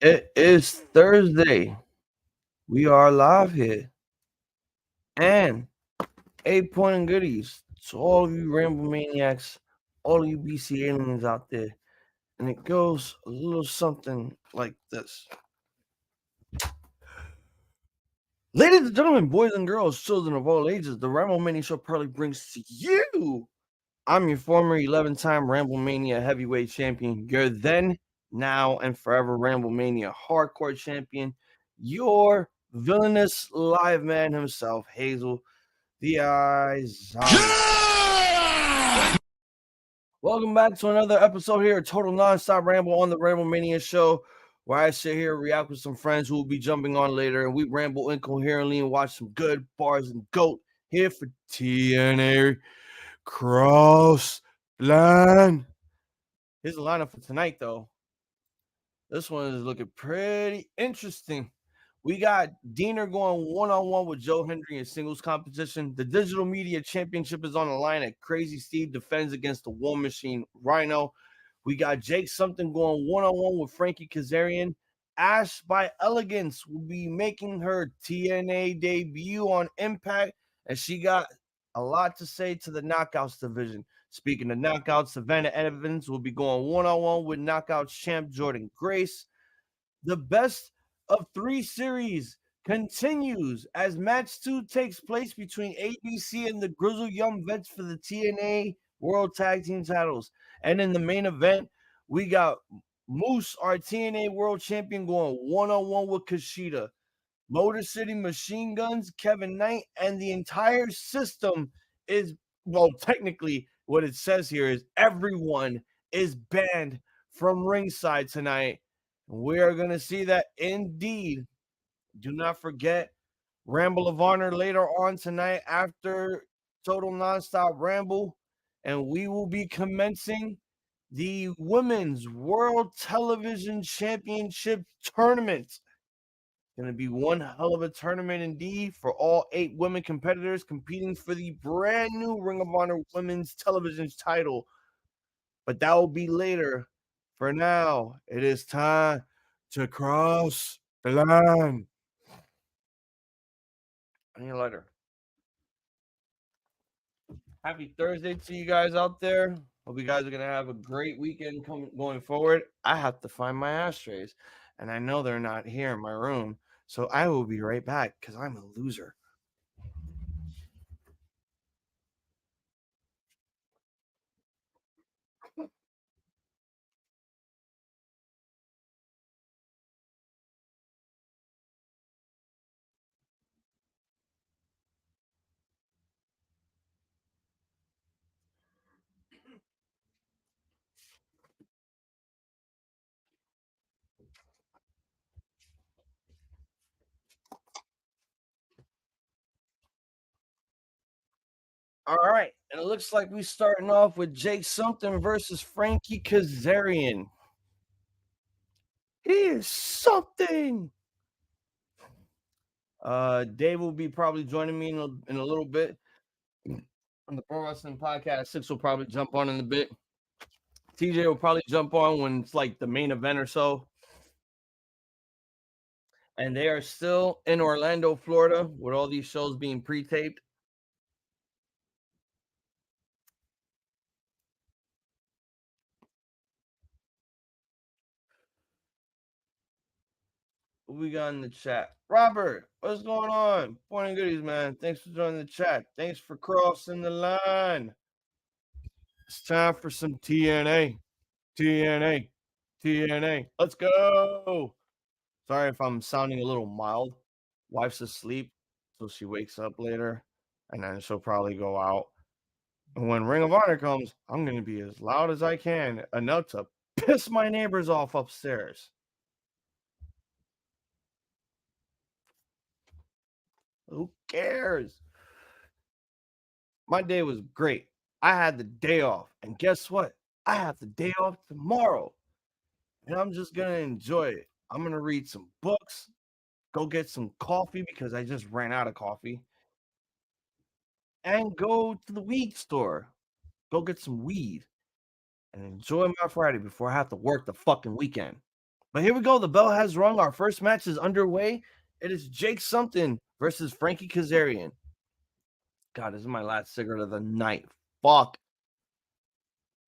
It is Thursday. We are live here. And 8 point and goodies to all of you Ramble Maniacs, all of you BC aliens out there. And it goes a little something like this. Ladies and gentlemen, boys and girls, children of all ages, the Ramblemania show proudly brings to you. I'm your former 11-time Ramblemania heavyweight champion, your then, now, and forever Ramblemania hardcore champion, your villainous live man himself, Hazel, the iZombie. Welcome back to another episode here, Total Nonstop Ramble on the Ramblemania show, where I sit here, react with some friends who will be jumping on later, and we ramble incoherently and watch some good bars and GOAT here for TNA Cross Line. Here's the lineup for tonight, though. This one is looking pretty interesting. We got Diener going one-on-one with Joe Hendry in singles competition. The Digital Media Championship is on the line at Crazy Steve defends against the War Machine Rhino. We got Jake Something going one-on-one with Frankie Kazarian. Ash by Elegance will be making her TNA debut on Impact, and she got a lot to say to the Knockouts division. Speaking of knockouts, Savannah Evans will be going one-on-one with Knockouts champ Jordynne Grace. The best of 3 series continues as match 2 takes place between ABC and the Grizzled Young Vets for the TNA World Tag Team titles. And in the main event, we got Moose, our TNA World Champion, going one-on-one with KUSHIDA. Motor City Machine Guns, Kevin Knight, and the entire system is, well, technically, what it says here is everyone is banned from ringside tonight. We are going to see that indeed. Do not forget Ramble of Honor later on tonight after Total Nonstop Ramble. And we will be commencing the Women's World Television Championship Tournament. Going to be one hell of a tournament indeed for all 8 women competitors competing for the brand new Ring of Honor Women's Television title. But that will be later. For now, it is time to cross the line. I need a lighter. Happy Thursday to you guys out there. Hope you guys are going to have a great weekend going forward. I have to find my ashtrays, and I know they're not here in my room. So I will be right back because I'm a loser. All right. And it looks like we're starting off with Jake Something versus Frankie Kazarian. He is something. Dave will be probably joining me in a little bit on the Pro Wrestling Podcast. 6 will probably jump on in a bit. TJ will probably jump on when it's like the main event or so. And they are still in Orlando, Florida, with all these shows being pre-taped. What we got in the chat? Robert, what's going on? Point and goodies, man. Thanks for joining the chat. Thanks for crossing the line. It's time for some TNA. TNA. TNA. Let's go. Sorry if I'm sounding a little mild. Wife's asleep, so she wakes up later, and then she'll probably go out. And when Ring of Honor comes, I'm going to be as loud as I can, enough to piss my neighbors off upstairs. Who cares? My day was great. I had the day off. And guess what? I have the day off tomorrow. And I'm just going to enjoy it. I'm going to read some books, go get some coffee because I just ran out of coffee, and go to the weed store. Go get some weed and enjoy my Friday before I have to work the fucking weekend. But here we go. The bell has rung. Our first match is underway. It is Jake something versus Frankie Kazarian. God, this is my last cigarette of the night. Fuck.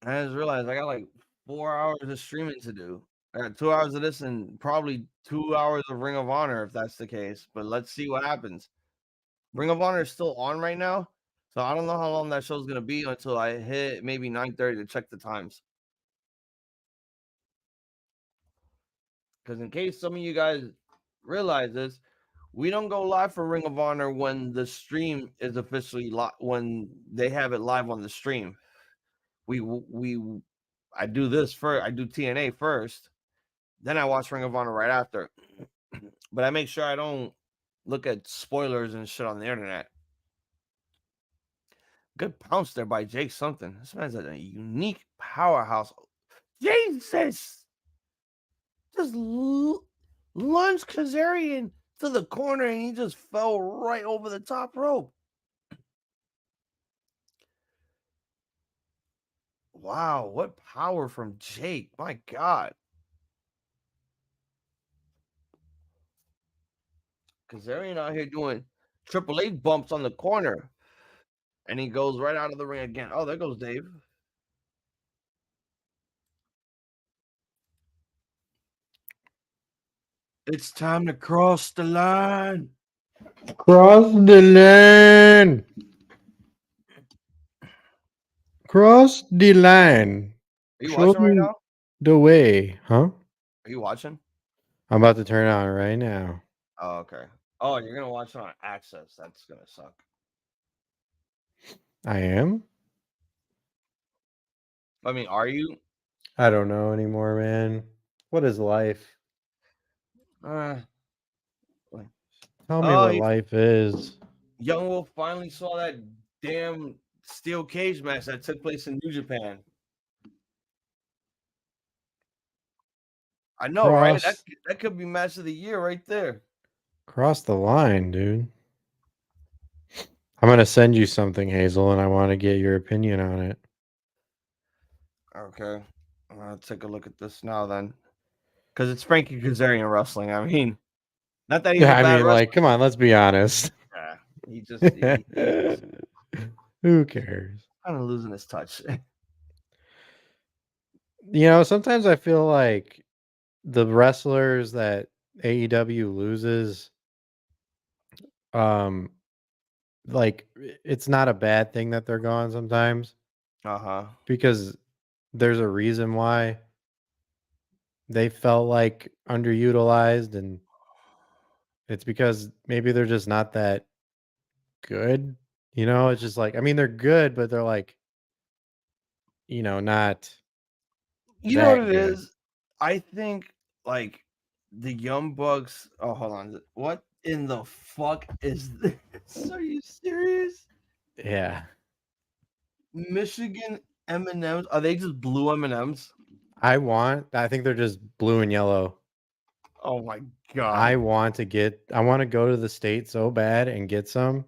I just realized I got like 4 hours of streaming to do. I got 2 hours of this and probably 2 hours of Ring of Honor if that's the case. But let's see what happens. Ring of Honor is still on right now. So I don't know how long that show's gonna be until I hit maybe 9:30 to check the times. Because in case some of you guys realize this, we don't go live for Ring of Honor when the stream is officially when they have it live on the stream. I do this first. I do TNA first, then I watch Ring of Honor right after. But I make sure I don't look at spoilers and shit on the internet. Good pounce there by Jake something. This man's a unique powerhouse. Jesus! Just lunged Kazarian to the corner and he just fell right over the top rope. Wow, what power from Jake. My God. Kazarian out here doing Triple H bumps on the corner. And he goes right out of the ring again. Oh, there goes Dave. It's time to cross the line. Cross the line. Cross the line. Are you Show watching right me now? the way, huh? Are you watching? I'm about to turn it on right now. Oh, okay. Oh, you're gonna watch it on Access. That's gonna suck. I am? I mean, are you? I don't know anymore, man. What is life? Uh, Tell me oh, what life is. Young Wolf finally saw that damn steel cage match that took place in New Japan. I know, right? That could be match of the year right there. Cross the line, dude. I'm going to send you something, Hazel, and I want to get your opinion on it. Okay. I'll take a look at this now then. Because it's Frankie Kazarian wrestling. I mean, not that he's a bad wrestler. Like, come on, let's be honest. Yeah, he just who cares? Kind of losing his touch. Sometimes I feel like the wrestlers that AEW loses, like it's not a bad thing that they're gone sometimes. Because there's a reason why they felt like underutilized, and it's because maybe they're just not that good. It's just like, I mean, they're good, but they're like, not. You know what it is? I think like the Young Bucks. Oh, hold on. What in the fuck is this? Are you serious? Yeah. Michigan M&Ms. Are they just blue M&Ms? I think they're just blue and yellow. Oh my God. I want to go to the state so bad and get some.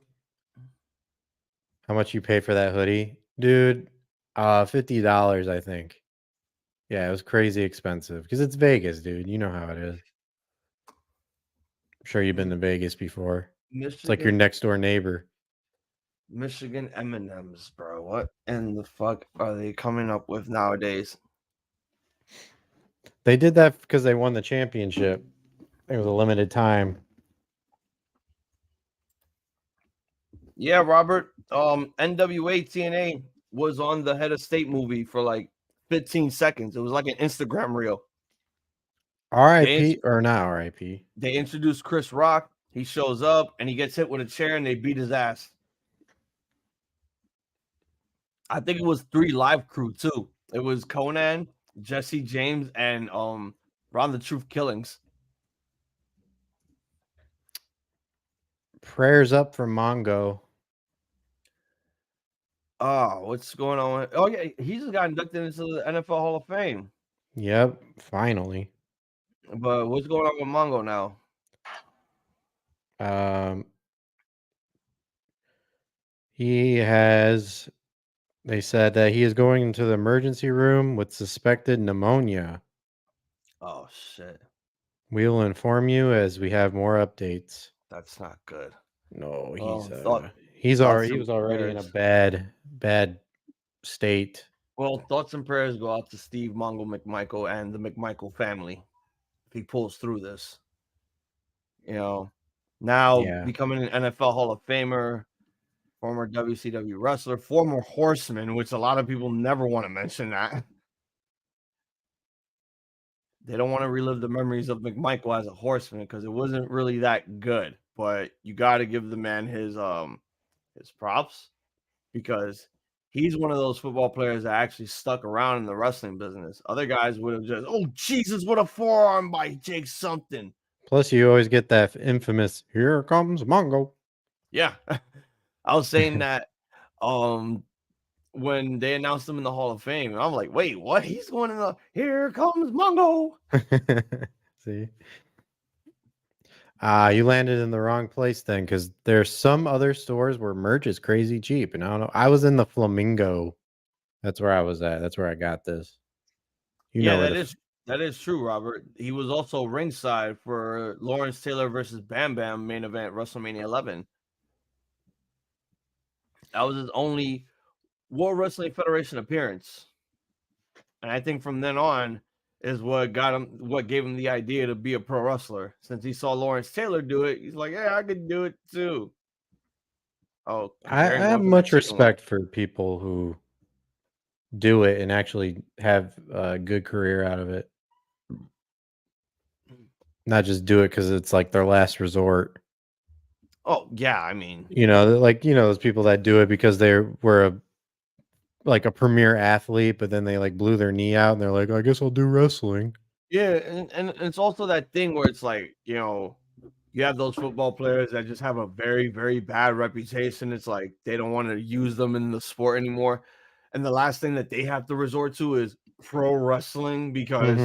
How much you pay for that hoodie? Dude, $50, I think. Yeah, it was crazy expensive because it's Vegas, dude. You know how it is. I'm sure you've been to Vegas before. It's like your next door neighbor. Michigan M&Ms, bro. What in the fuck are they coming up with nowadays? They did that because they won the championship. It was a limited time. Yeah, Robert. NWA TNA was on the Head of State movie for like 15 seconds. It was like an Instagram reel. R.I.P. or not R.I.P. They introduced Chris Rock. He shows up and he gets hit with a chair and they beat his ass. I think it was 3 live crew too. It was Conan, Jesse James, and Ron the Truth Killings. Prayers up for Mongo. Oh, what's going on? Oh yeah, he just got inducted into the NFL Hall of Fame. Yep, finally. But what's going on with Mongo now? They said that he is going into the emergency room with suspected pneumonia. Oh shit. We will inform you as we have more updates. That's not good. No, He was already in a bad state. Well, thoughts and prayers go out to Steve Mongo McMichael and the McMichael family if he pulls through this. Now becoming an NFL Hall of Famer, former WCW wrestler, former horseman, which a lot of people never want to mention that. They don't want to relive the memories of McMichael as a horseman because it wasn't really that good. But you got to give the man his props because he's one of those football players that actually stuck around in the wrestling business. Other guys would have just, oh Jesus, what a forearm by Jake something. Plus, you always get that infamous "Here comes Mongo." Yeah, I was saying that when they announced him in the Hall of Fame, I'm like, wait, what? He's going in the Here comes Mongo. See, you landed in the wrong place then, because there's some other stores where merch is crazy cheap, and I don't know. I was in the Flamingo. That's where I was at. That's where I got this. That is true, Robert. He was also ringside for Lawrence Taylor versus Bam Bam main event WrestleMania 11. That was his only World Wrestling Federation appearance. And I think from then on is what gave him the idea to be a pro wrestler. Since he saw Lawrence Taylor do it, he's like, yeah, I could do it too. Oh, I have much respect for people who do it and actually have a good career out of it. Not just do it because it's like their last resort. Oh, yeah, I mean, those people that do it because they were a premier athlete, but then they blew their knee out and they're like, I guess I'll do wrestling. Yeah, and it's also that thing where it's like, you have those football players that just have a very, very bad reputation. It's like they don't want to use them in the sport anymore. And the last thing that they have to resort to is pro wrestling because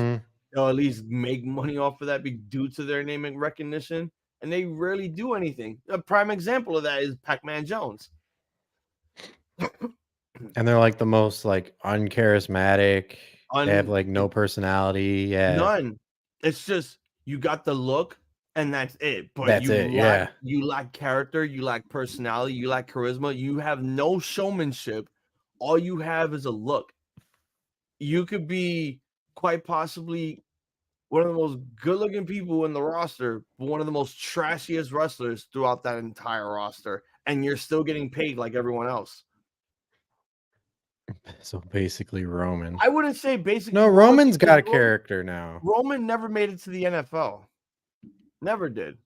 they'll at least make money off of that due to their name and recognition. And they rarely do anything. A prime example of that is Pac-Man Jones. And they're the most uncharismatic. They have no personality. Yeah. None. It's just you got the look and that's it. But you lack character, you lack personality, you lack charisma, you have no showmanship. All you have is a look. You could be quite possibly one of the most good-looking people in the roster, but one of the most trashiest wrestlers throughout that entire roster, and you're still getting paid like everyone else. So basically Roman. I wouldn't say basically. No, Roman's got a character now. Roman never made it to the NFL. Never did.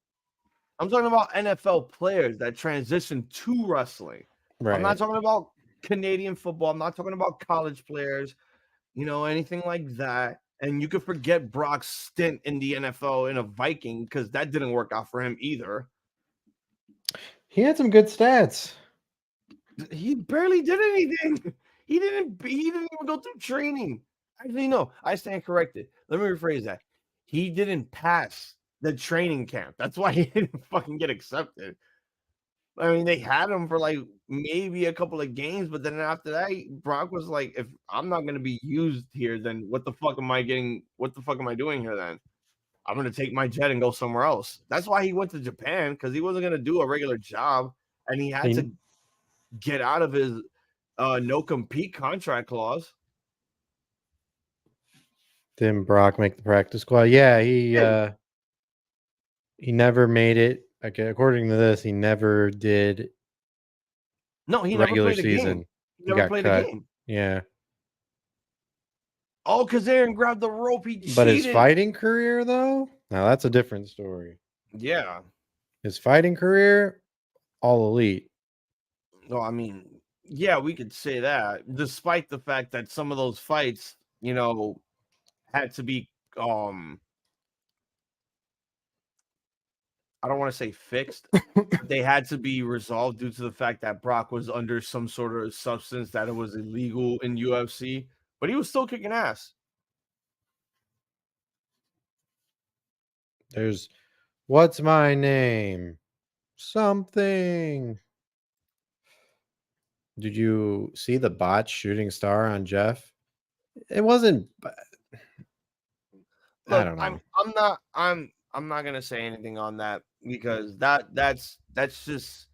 I'm talking about NFL players that transition to wrestling. Right. I'm not talking about Canadian football. I'm not talking about college players, anything like that. And you could forget Brock's stint in the NFL in a Viking because that didn't work out for him either. He had some good stats. He barely did anything. He didn't even go through training. Actually, no, I stand corrected. Let me rephrase that. He didn't pass the training camp. That's why he didn't fucking get accepted. I mean, they had him for maybe a couple of games, but then after that, Brock was like, if I'm not going to be used here, then what the fuck am I doing here then? I'm going to take my jet and go somewhere else. That's why he went to Japan, because he wasn't going to do a regular job, and he had to get out of his no compete contract clause. Didn't Brock make the practice squad? Yeah, he never made it. Okay, according to this, he never did. No, he never played a game. He never played a game. Yeah. Oh, Kazarian grabbed the rope. He cheated. But his fighting career, though, now that's a different story. Yeah. His fighting career, all elite. No, I mean, yeah, we could say that, despite the fact that some of those fights, had to be I don't want to say fixed, but they had to be resolved due to the fact that Brock was under some sort of substance that it was illegal in UFC, but he was still kicking ass. There's what's my name? Something. Did you see the bot shooting star on Jeff? It wasn't. Look, I'm not gonna say anything on that because that's just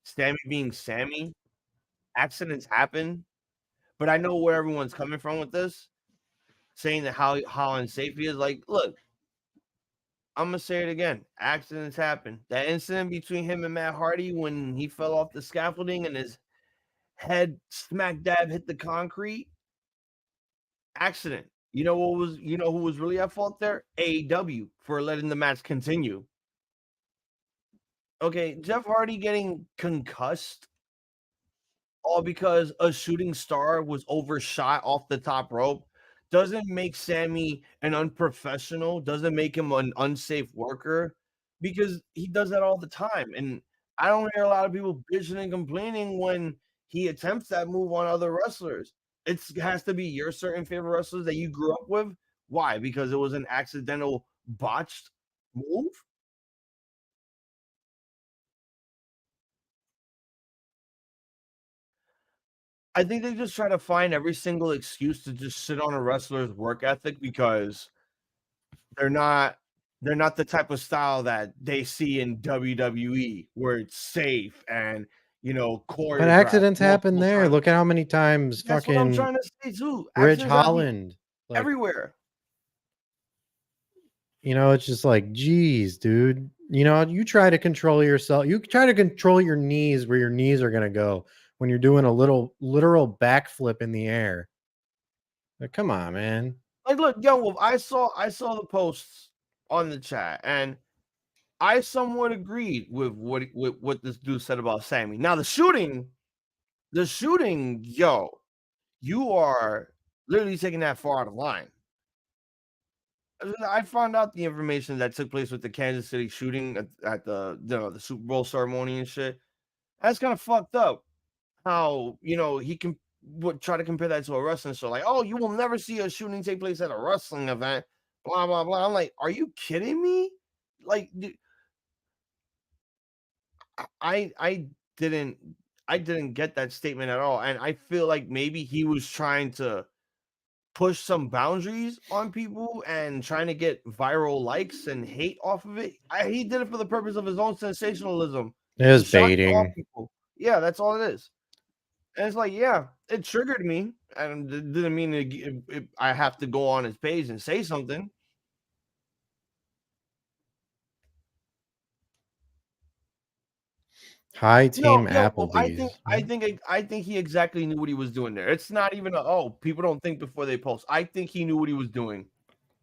Sammy being Sammy. Accidents happen, but I know where everyone's coming from with this, saying that how unsafe he is. Like, look, I'm gonna say it again. Accidents happen. That incident between him and Matt Hardy when he fell off the scaffolding and his head smack dab hit the concrete. Accident. You know who was really at fault there? AEW for letting the match continue. Okay, Jeff Hardy getting concussed all because a shooting star was overshot off the top rope doesn't make Sammy an unprofessional, doesn't make him an unsafe worker because he does that all the time. And I don't hear a lot of people bitching and complaining when he attempts that move on other wrestlers. It has to be your certain favorite wrestlers that you grew up with. Why? Because it was an accidental botched move? I think they just try to find every single excuse to just sit on a wrestler's work ethic because they're not the type of style that they see in WWE where it's safe and choreographed. But accidents happen there. Times. Look at how many times That's fucking what I'm trying to say too. Ridge Holland, like, everywhere. It's just like, geez, dude. You try to control yourself. You try to control your knees where your knees are gonna go when you're doing a literal backflip in the air. Like, come on, man. Like, look, Young Wolf, I saw the posts on the chat, and I somewhat agreed with what this dude said about Sammy. Now, the shooting, yo, you are literally taking that far out of line. I found out the information that took place with the Kansas City shooting at the Super Bowl ceremony and shit. That's kind of fucked up. How he can try to compare that to a wrestling show, like, oh, you will never see a shooting take place at a wrestling event, blah blah blah. I'm like, are you kidding me? Like, I didn't get that statement at all, and I feel like maybe he was trying to push some boundaries on people and trying to get viral likes and hate off of it. He did it for the purpose of his own sensationalism. It was baiting. Yeah, that's all it is. And it's like, yeah, it triggered me, and it didn't mean I have to go on his page and say something. Hi, Team Applebee's. I think he exactly knew what he was doing there. It's not even people don't think before they post. I think he knew what he was doing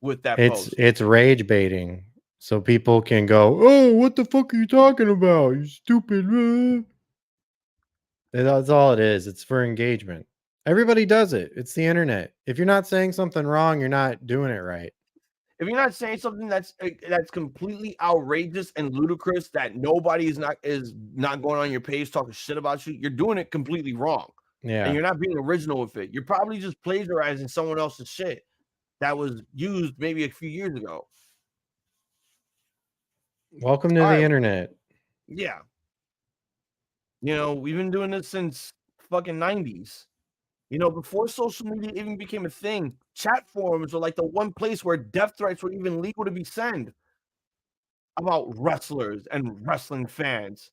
with that post. It's rage baiting, so people can go, oh, what the fuck are you talking about? You stupid. That's all it is. It's for engagement. Everybody does it. It's the internet. If you're not saying something wrong, you're not doing it right. If you're not saying something that's completely outrageous and ludicrous that nobody is not going on your page talking shit about you, you're doing it completely wrong. Yeah. And you're not being original with it. You're probably just plagiarizing someone else's shit that was used maybe a few years ago. Welcome to the internet. Yeah. We've been doing this since fucking 90s. Before social media even became a thing, chat forums were like the one place where death threats were even legal to be sent about wrestlers and wrestling fans.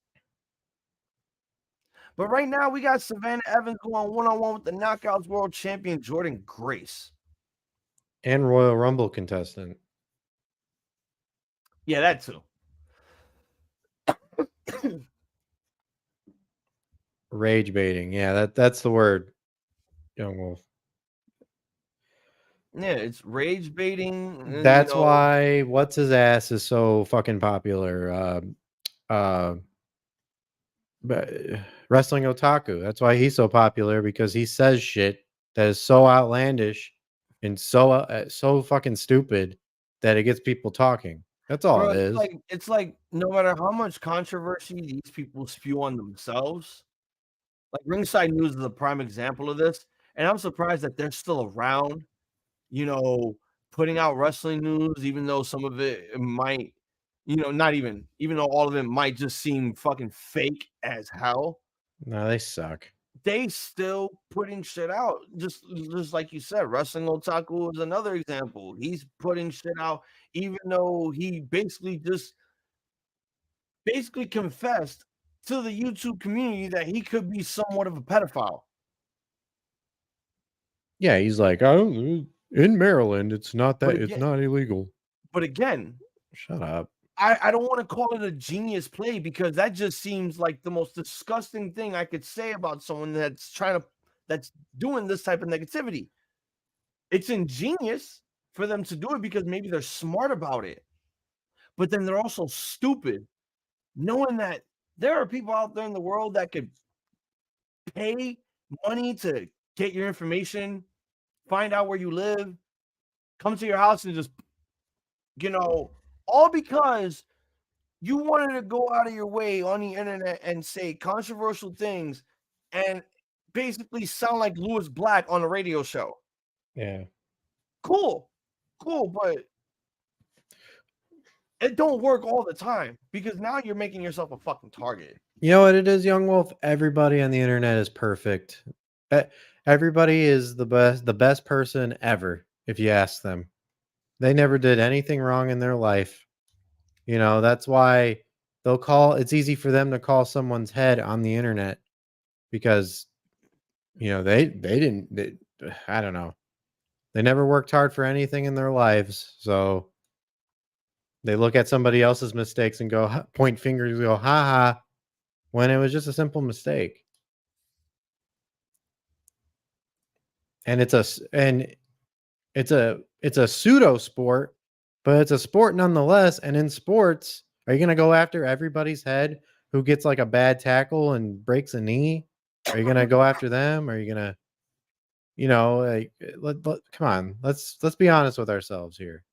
But right now, we got Savannah Evans going one-on-one with the Knockouts World Champion, Jordynne Grace. And Royal Rumble contestant. Yeah, that too. Rage baiting. Yeah, that's the word, Young Wolf. Yeah, it's rage baiting. That's why What's His Ass is so fucking popular. Wrestling Otaku. That's why he's so popular, because he says shit that is so outlandish and so fucking stupid that it gets people talking. That's all it is. It's like no matter how much controversy these people spew on themselves, like Ringside News is a prime example of this, and I'm surprised that they're still around, putting out wrestling news, even though some of it might, not even though all of it might just seem fucking fake as hell. No, they suck. they still putting shit out. Just like you said, Wrestling Otaku is another example. He's putting shit out, even though he basically confessed to the YouTube community that he could be somewhat of a pedophile. Yeah, he's like, oh, in Maryland, it's not that, again, it's not illegal. But again, shut up. I don't want to call it a genius play because that just seems like the most disgusting thing I could say about someone that's doing this type of negativity. It's ingenious for them to do it because maybe they're smart about it, but then they're also stupid, knowing that there are people out there in the world that could pay money to get your information, find out where you live, come to your house and just, all because you wanted to go out of your way on the internet and say controversial things and basically sound like Lewis Black on a radio show. Yeah. Cool, but it don't work all the time because now you're making yourself a fucking target. You know what it is, Young Wolf? Everybody on the internet is perfect. Everybody is the best person ever, if you ask them. They never did anything wrong in their life. That's why it's easy for them to call someone's head on the internet because, they didn't, I don't know. They never worked hard for anything in their lives. So they look at somebody else's mistakes and point fingers and go, ha ha, when it was just a simple mistake. And it's a pseudo sport, but it's a sport nonetheless. And in sports, are you going to go after everybody's head who gets like a bad tackle and breaks a knee? Are you going to go after them? Are you going to, come on, let's be honest with ourselves here.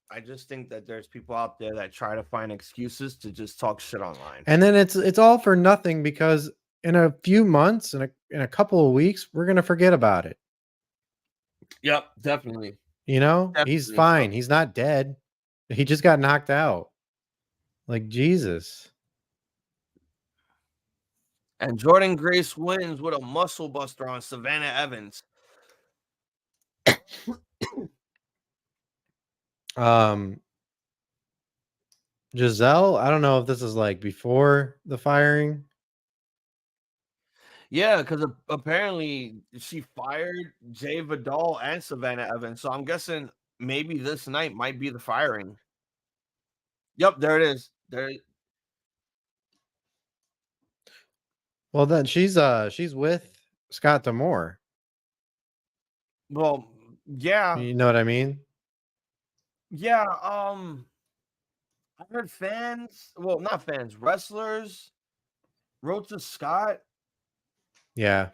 I just think that there's people out there that try to find excuses to just talk shit online. And then it's all for nothing because in a few months, in a couple of weeks, we're going to forget about it. Yep, definitely. He's fine. He's not dead. He just got knocked out. Like, Jesus. And Jordynne Grace wins with a muscle buster on Savannah Evans. Giselle, I don't know if this is like before the firing. Yeah, because apparently she fired Jay Vidal and Savannah Evans. So I'm guessing maybe this night might be the firing. Yep, there it is. Well, then she's with Scott D'Amore. Well, yeah. You know what I mean? Yeah, I heard not fans, wrestlers wrote to Scott. Yeah.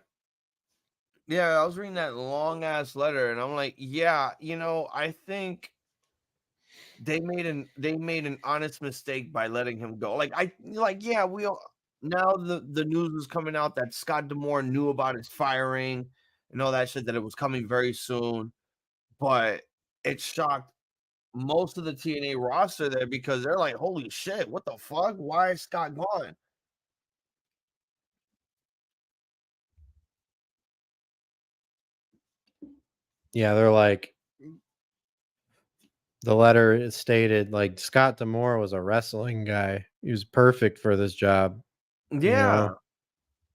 Yeah, I was reading that long ass letter and I'm like, yeah, I think they made an honest mistake by letting him go. Yeah, we all now the news is coming out that Scott D'Amore knew about his firing and all that shit, that it was coming very soon. But it shocked most of the TNA roster there because they're like, holy shit, what the fuck? Why is Scott gone? Yeah, they're like, the letter stated like Scott D'Amore was a wrestling guy. He was perfect for this job. Yeah.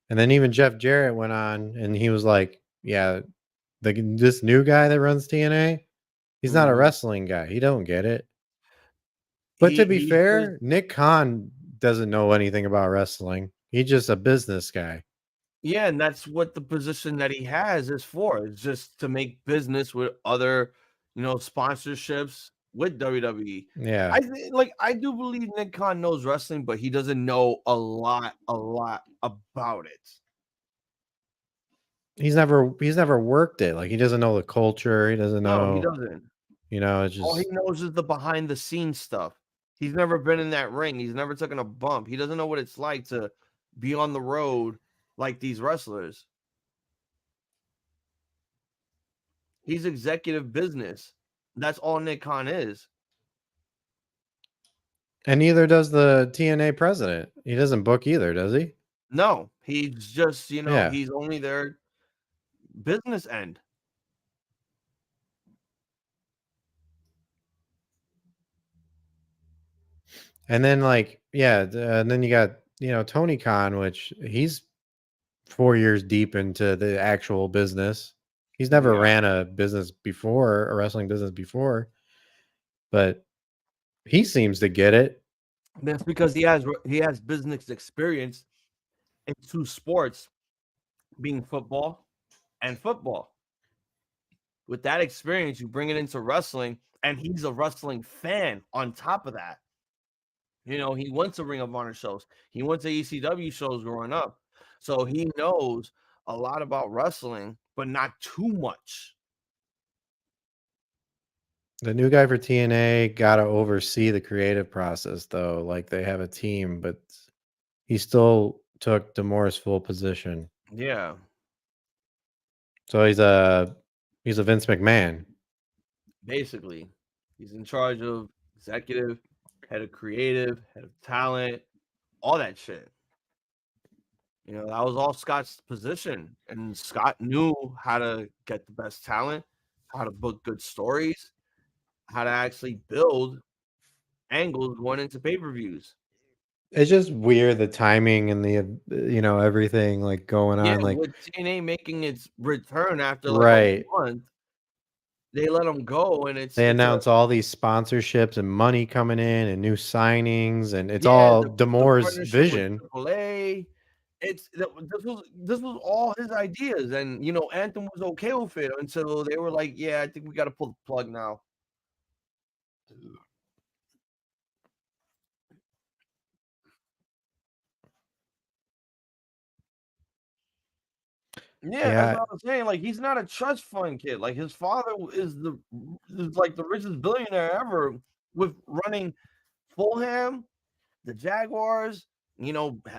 And then even Jeff Jarrett went on and he was like, yeah, this new guy that runs TNA, he's not a wrestling guy. He don't get it. But to be fair, Nick Khan doesn't know anything about wrestling. He's just a business guy. Yeah, and that's what the position that he has is for. It's just to make business with other, sponsorships with WWE. Yeah. I do believe Nick Khan knows wrestling, but he doesn't know a lot about it. He's never worked it. Like, he doesn't know the culture. He doesn't know. No, he doesn't. It's just all he knows is the behind the scenes stuff. He's never been in that ring. He's never taken a bump. He doesn't know what it's like to be on the road like these wrestlers. He's executive business. That's all Nick Khan is. And neither does the TNA president. He doesn't book either, does he? No, he's just, he's only their business end. And then and then you got, Tony Khan, which he's 4 years deep into the actual business. He's never ran a business before, a wrestling business before, but he seems to get it. That's because he has business experience in two sports, being football and football. With that experience, you bring it into wrestling, and he's a wrestling fan on top of that. He went to Ring of Honor shows. He went to ECW shows growing up. So he knows a lot about wrestling, but not too much. The new guy for TNA got to oversee the creative process, though. Like, they have a team, but he still took D'Amore's full position. Yeah. So he's a Vince McMahon. Basically, he's in charge of executive, head of creative, head of talent, all that shit. That was all Scott's position, and Scott knew how to get the best talent, how to book good stories, how to actually build angles going into pay-per-views. It's just weird, the timing and the everything like going on. Like, with TNA making its return after right. a month, they let them go, and they announce all these sponsorships and money coming in and new signings, and it's all D'Amore's vision. This was all his ideas, and Anthem was okay with it until they were like, "Yeah, I think we got to pull the plug now." Yeah, that's what I was saying. Like, he's not a trust fund kid. Like, his father is like the richest billionaire ever, with running Fulham, the Jaguars.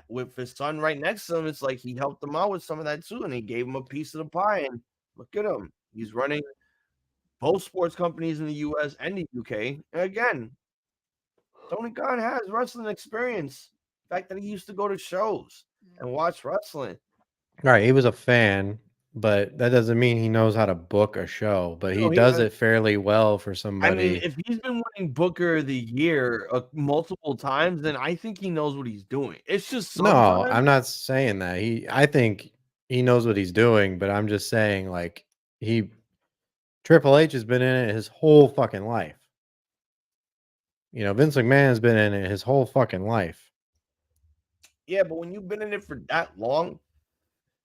With his son right next to him, it's like he helped him out with some of that too, and he gave him a piece of the pie. And look at him; he's running both sports companies in the U.S. and the U.K. And again, Tony Khan has wrestling experience. The fact that he used to go to shows and watch wrestling. Right, he was a fan, but that doesn't mean he knows how to book a show. But he does it fairly well for somebody. I mean, if he's been winning Booker of the Year multiple times, then I think he knows what he's doing. It's just no, I'm not saying that. I think he knows what he's doing, but I'm just saying, like, Triple H has been in it his whole fucking life. Vince McMahon has been in it his whole fucking life. Yeah, but when you've been in it for that long,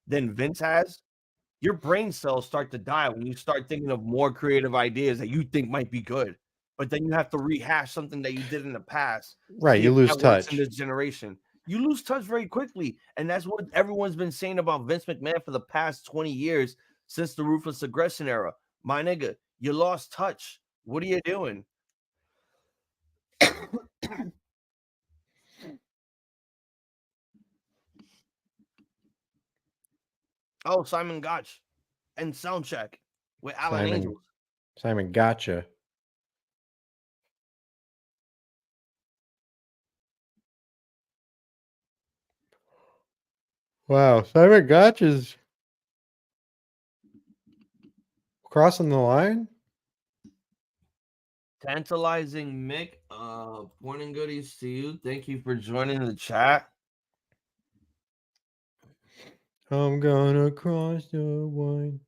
than Vince has, your brain cells start to die when you start thinking of more creative ideas that you think might be good, but then you have to rehash something that you did in the past. Right, you lose touch in this generation. You lose touch very quickly, and that's what everyone's been saying about Vince McMahon for the past 20 years since the Ruthless Aggression era. My nigga, you lost touch. What are you doing? Oh, Simon Gotch and Soundcheck with Alan Angels. Simon Gotcha. Wow, Simon Gotch is crossing the line. Tantalizing Mick, morning goodies to you. Thank you for joining the chat. I'm gonna cross the line.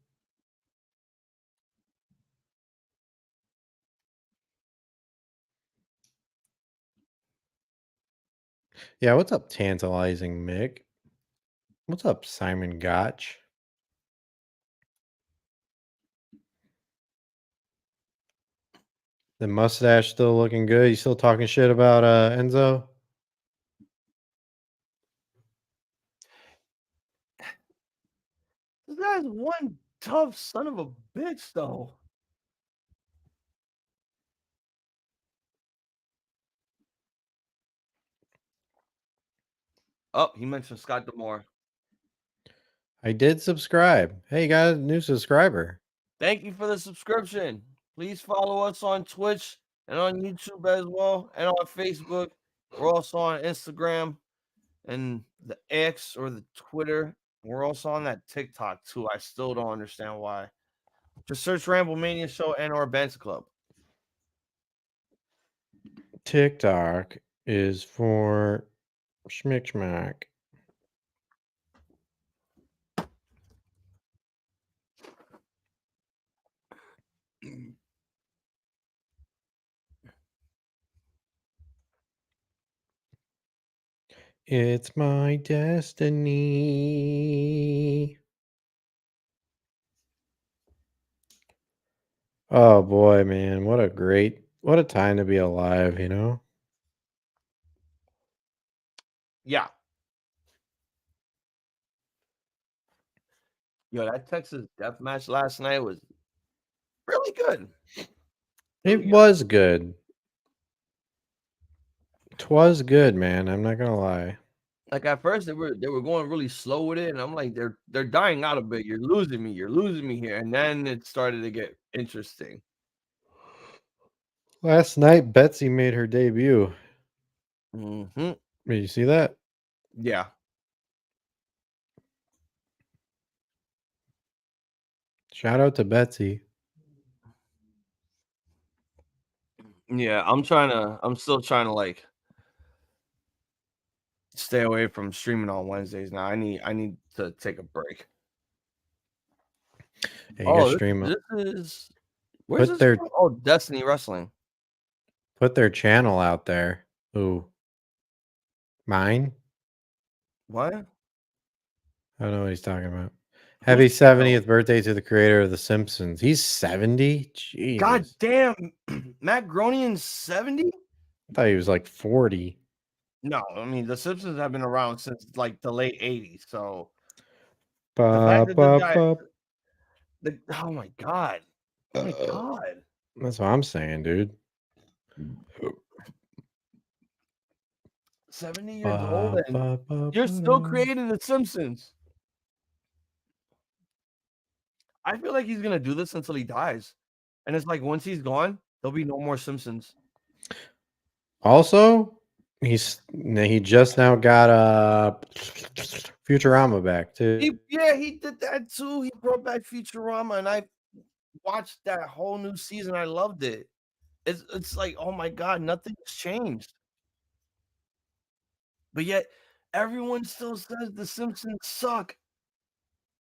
Yeah, what's up, Tantalizing Mick? What's up, Simon Gotch? The mustache still looking good. You still talking shit about Enzo? This guy's one tough son of a bitch, though. Oh, he mentioned Scott D'Amore. I did subscribe. Hey, you got a new subscriber. Thank you for the subscription. Please follow us on Twitch and on YouTube as well, and on Facebook. We're also on Instagram and the X or the Twitter. We're also on that TikTok too. I still don't understand why. Just search Ramblemania Show and or Bands Club. TikTok is for schmick schmack. It's my destiny. Oh boy, man, what a time to be alive, you know? Yeah. Yo, that Texas death match last night was really good. It was good. 'Twas good, man. I'm not gonna lie. Like at first they were going really slow with it, and I'm like, they're dying out a bit. You're losing me here. And then it started to get interesting. Last night, Betsy made her debut. Mm-hmm. Did you see that? Yeah. Shout out to Betsy. Yeah, I'm still trying to like stay away from streaming on Wednesdays now. I need to take a break. Yeah, you stream this is where's this from? Oh, Destiny Wrestling. Put their channel out there. Who? Mine? What? I don't know what he's talking about. Happy 70th birthday to the creator of The Simpsons. He's 70? Jesus. God damn. Matt Groening's 70? I thought he was like 40. No, I mean, The Simpsons have been around since like the late 80s. So the fact that this guy... oh my God. Oh my God. That's what I'm saying, dude. 70 years old and you're still creating The Simpsons. I feel like he's gonna do this until he dies. And it's like once he's gone, there'll be no more Simpsons. Also, he just now got Futurama back too. He did that too. He brought back Futurama, and I watched that whole new season. I loved it. It's like, oh my God, nothing's changed. But yet, everyone still says The Simpsons suck.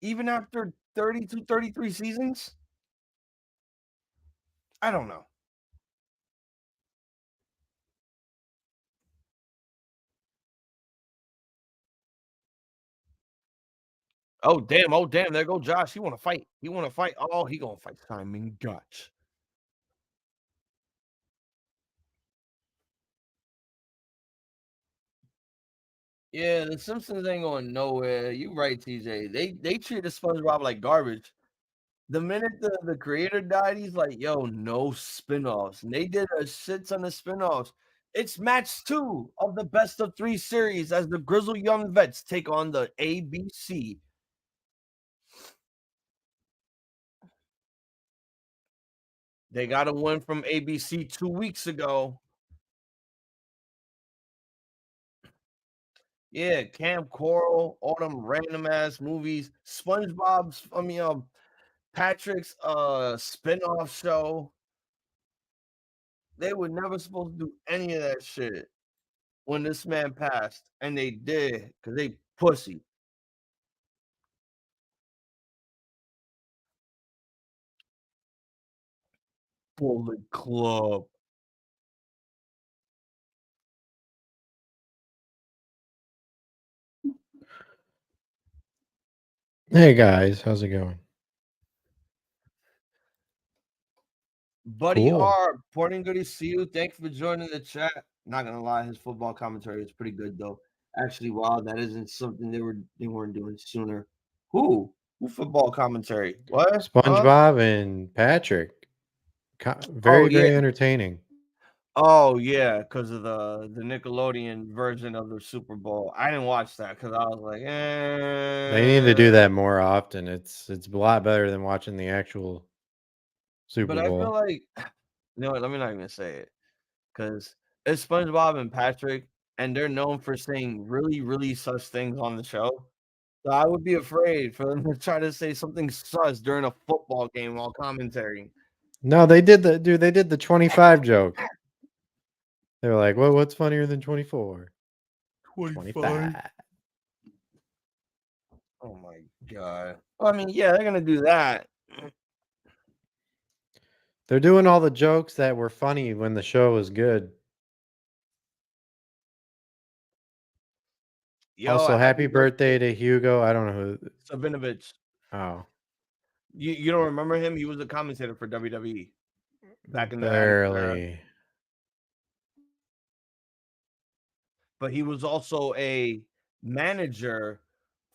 Even after 32, 33 seasons? I don't know. Oh, damn. There go Josh. He want to fight. Oh, he going to fight Simon Gotch. Yeah, The Simpsons ain't going nowhere. You right, TJ. They treat the SpongeBob like garbage. The minute the creator died, he's like, yo, no spinoffs. And they did a shit ton of spinoffs. It's match 2 of the best of 3 series as the Grizzled Young Vets take on the ABC. They got a win from ABC 2 weeks ago. Yeah, Camp Coral, all them random ass movies. SpongeBob's, Patrick's spinoff show. They were never supposed to do any of that shit when this man passed, and they did because they pussy. Bullet Club. Hey guys, how's it going? Buddy R, reporting good to see you. Thanks for joining the chat. Not gonna lie, his football commentary is pretty good though. Actually, wow, that isn't something they weren't doing sooner. Who football commentary? What? SpongeBob and Patrick. Very entertaining. Oh yeah, because of the Nickelodeon version of the Super Bowl. I didn't watch that because I was like, They need to do that more often. It's a lot better than watching the actual Super Bowl. But I feel like, you know what? Let me not even say it because it's SpongeBob and Patrick. and they're known for saying really, really sus things on the show. So I would be afraid for them to try to say something sus during a football game while commentating. No, they did they did the 25 joke. They were like, well, what's funnier than 24? 25. Oh my god. Well, I mean, yeah, they're gonna do that. They're doing all the jokes that were funny when the show was good. Yo, also, happy birthday to Hugo. I don't know who. Savinovich. Oh. You don't remember him? He was a commentator for WWE back in the barely. But he was also a manager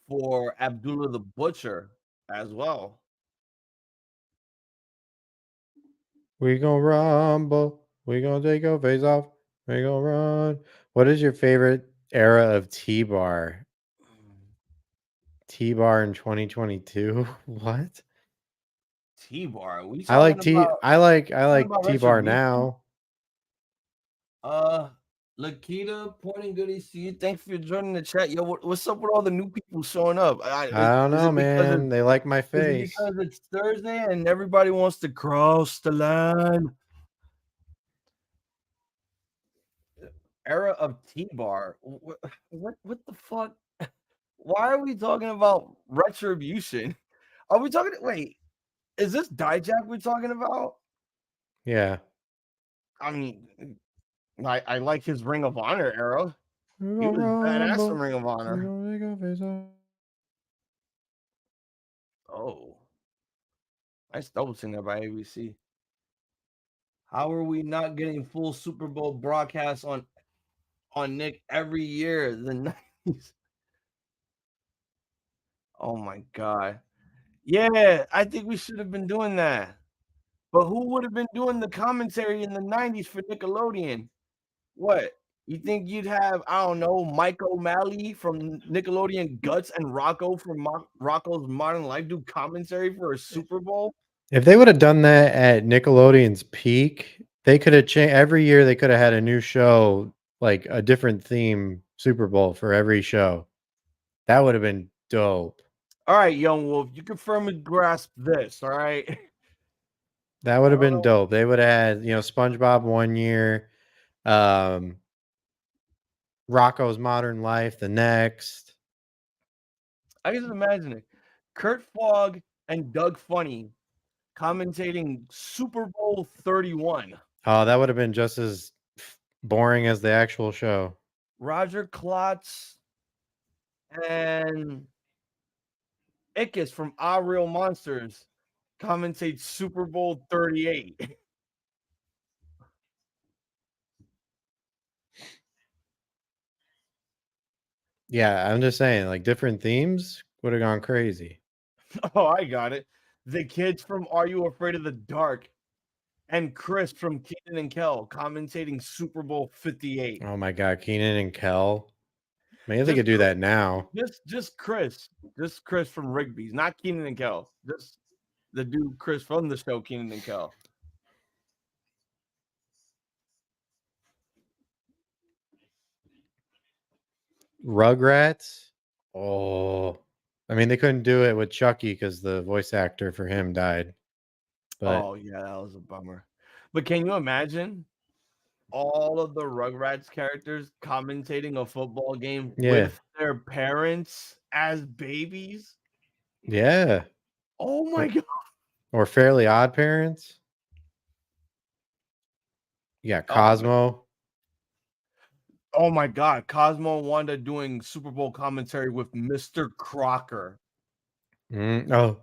for Abdullah the Butcher as well. We gonna rumble. We gonna take our face off. We gonna run. What is your favorite era of T-Bar? T-Bar in 2022? What? T-Bar. I like T-Bar now. Lakita, pointing goodies to you. Thanks for joining the chat. Yo, what's up with all the new people showing up? I don't know, man. They like my face. Because it's Thursday and everybody wants to cross the line. Era of T-Bar. What the fuck? Why are we talking about retribution? Are we talking? Wait, is this Dijak we're talking about? Yeah. I mean, I like his Ring of Honor era. He was badass in Ring of Honor. Oh, nice double team there by ABC. How are we not getting full Super Bowl broadcasts on Nick every year? The 90s. Oh my god. Yeah, I think we should have been doing that. But who would have been doing the commentary in the 90s for Nickelodeon? What? You think you'd have, I don't know, Mike O'Malley from Nickelodeon Guts and Rocco from Rocco's Modern Life do commentary for a Super Bowl? If they would have done that at Nickelodeon's peak, they could have changed every year. They could have had a new show, like a different theme Super Bowl for every show. That would have been dope. All right, Young Wolf, you can firmly grasp this. All right. That would have been dope. They would have had, SpongeBob one year, Rocco's Modern Life the next. I can just imagine it. Kurt Fogg and Doug Funny commentating Super Bowl 31. Oh, that would have been just as boring as the actual show. Roger Klotz and Ickes from Our Real Monsters commentate Super Bowl 38. Yeah, I'm just saying, like, different themes would have gone crazy. Oh, I got it. The kids from Are You Afraid of the Dark and Chris from Kenan and Kel commentating Super Bowl 58. Oh my god, Kenan and Kel. Maybe they could do that now. Just Chris from Rigby's, not Kenan and Kel. Just the dude Chris from the show Kenan and Kel. Rugrats. Oh, I mean, they couldn't do it with Chucky because the voice actor for him died. But oh yeah, that was a bummer. But can you imagine all of the Rugrats characters commentating a football game with their parents as babies? Yeah. Oh my god. Or Fairly Odd Parents. Yeah, Cosmo. Oh my god, Cosmo and Wanda doing Super Bowl commentary with Mr. Crocker. Oh.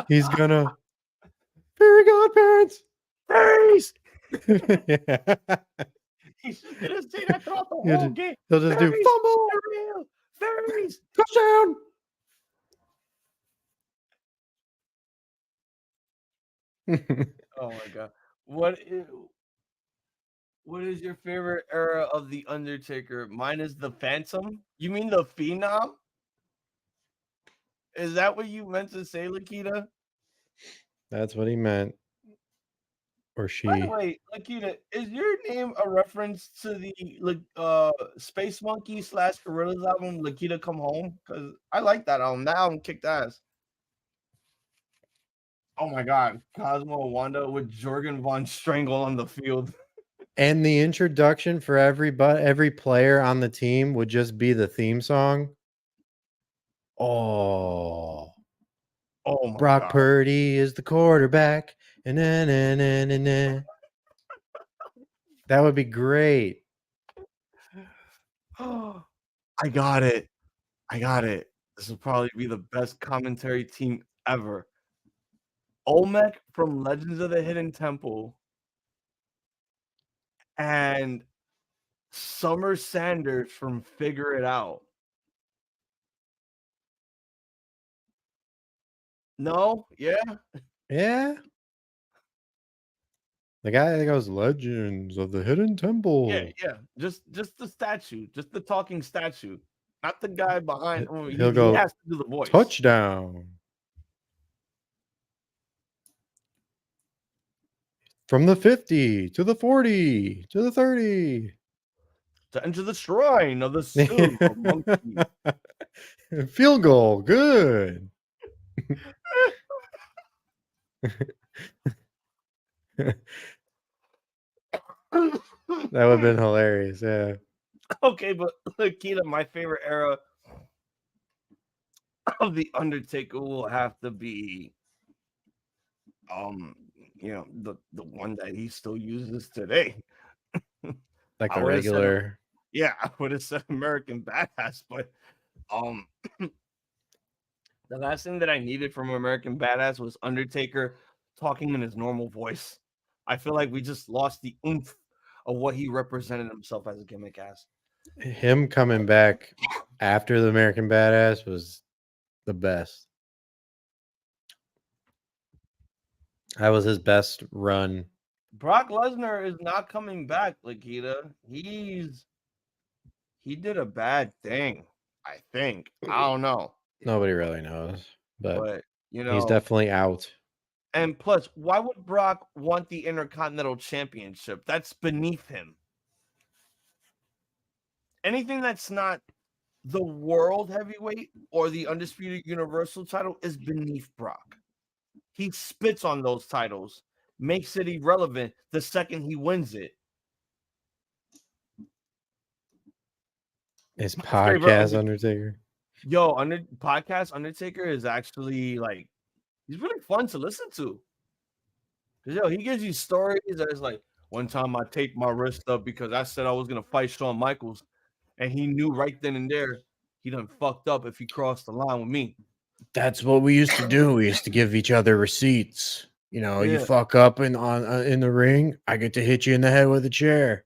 He's gonna Fairy Godparents. Fairies. He's gonna say that throughout the whole game. He'll just do fumble. Fairies. Touchdown. Oh my god. What is your favorite era of The Undertaker? Mine is the Phantom. You mean the Phenom? Is that what you meant to say, Lakita? That's what he meant. or she. By the way, Lakita, is your name a reference to the Space Monkey / Gorillaz album, Lakita Come Home? Because I like that album. That album kicked ass. Oh my God, Cosmo Wanda with Jorgen Von Strangle on the field. And the introduction for every player on the team would just be the theme song. Oh my Brock God. Purdy is the quarterback. And that would be great. I got it. This will probably be the best commentary team ever. Olmec from Legends of the Hidden Temple and Summer Sanders from Figure It Out. No? Yeah? Yeah. The guy that goes Legends of the Hidden Temple. Yeah. Just the statue. Just the talking statue. Not the guy behind. He'll go, he has to do the voice. Touchdown. From the 50 to the 40 to the 30. To enter the shrine of the silver monkey. Field goal. Good. That would have been hilarious. Yeah. Okay, but Lakita, my favorite era of the Undertaker will have to be the one that he still uses today. Like a regular. I would have said American Badass, but the last thing that I needed from American Badass was Undertaker talking in his normal voice. I feel like we just lost the oomph of what he represented himself as a gimmick as. Him coming back after the American Badass was the best. That was his best run. Brock Lesnar is not coming back, Lakita. He did a bad thing, I think. I don't know. Nobody really knows, but he's definitely out. And plus, why would Brock want the Intercontinental Championship? That's beneath him. Anything that's not the World Heavyweight or the Undisputed Universal title is beneath Brock. He spits on those titles, makes it irrelevant the second he wins it. His podcast, Undertaker. Podcast Undertaker is actually he's really fun to listen to. Because he gives you stories that is like, one time I taped my wrist up because I said I was gonna fight Shawn Michaels, and he knew right then and there he done fucked up if he crossed the line with me. That's what we used to do. We used to give each other receipts. You fuck up in the ring, I get to hit you in the head with a chair.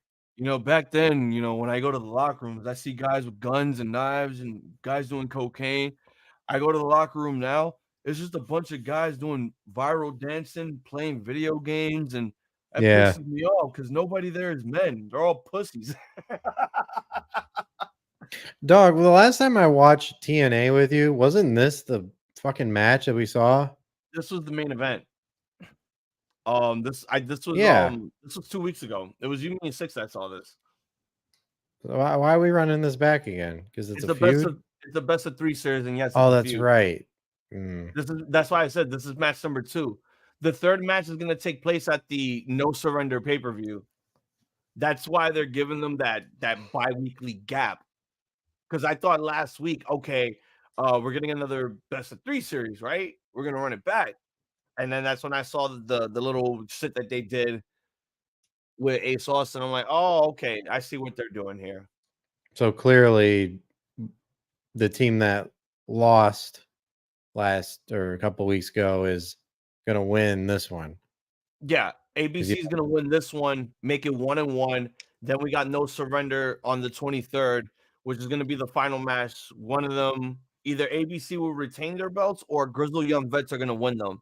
Back then, when I go to the locker rooms, I see guys with guns and knives and guys doing cocaine. I go to the locker room now, it's just a bunch of guys doing viral dancing, playing video games, and that pisses me off because nobody there is men. They're all pussies. Dog, the last time I watched TNA with you, wasn't this the fucking match that we saw? This was the main event. This was 2 weeks ago. It was Union 6 that saw this. Why are we running this back again? Because it's a feud? It's the best of 3 series, and yes. Oh, that's right. That's why I said this is match number 2. The third match is going to take place at the No Surrender pay-per-view. That's why they're giving them that bi-weekly gap. Because I thought last week, okay, we're getting another best of 3 series, right? We're going to run it back. And then that's when I saw the little shit that they did with Ace Austin. I'm like, oh, okay, I see what they're doing here. So clearly, the team that lost a couple weeks ago is going to win this one. Yeah, ABC is going to win this one, make it 1-1. Then we got No Surrender on the 23rd, which is going to be the final match. One of them, either ABC will retain their belts or Grizzled Young Vets are going to win them.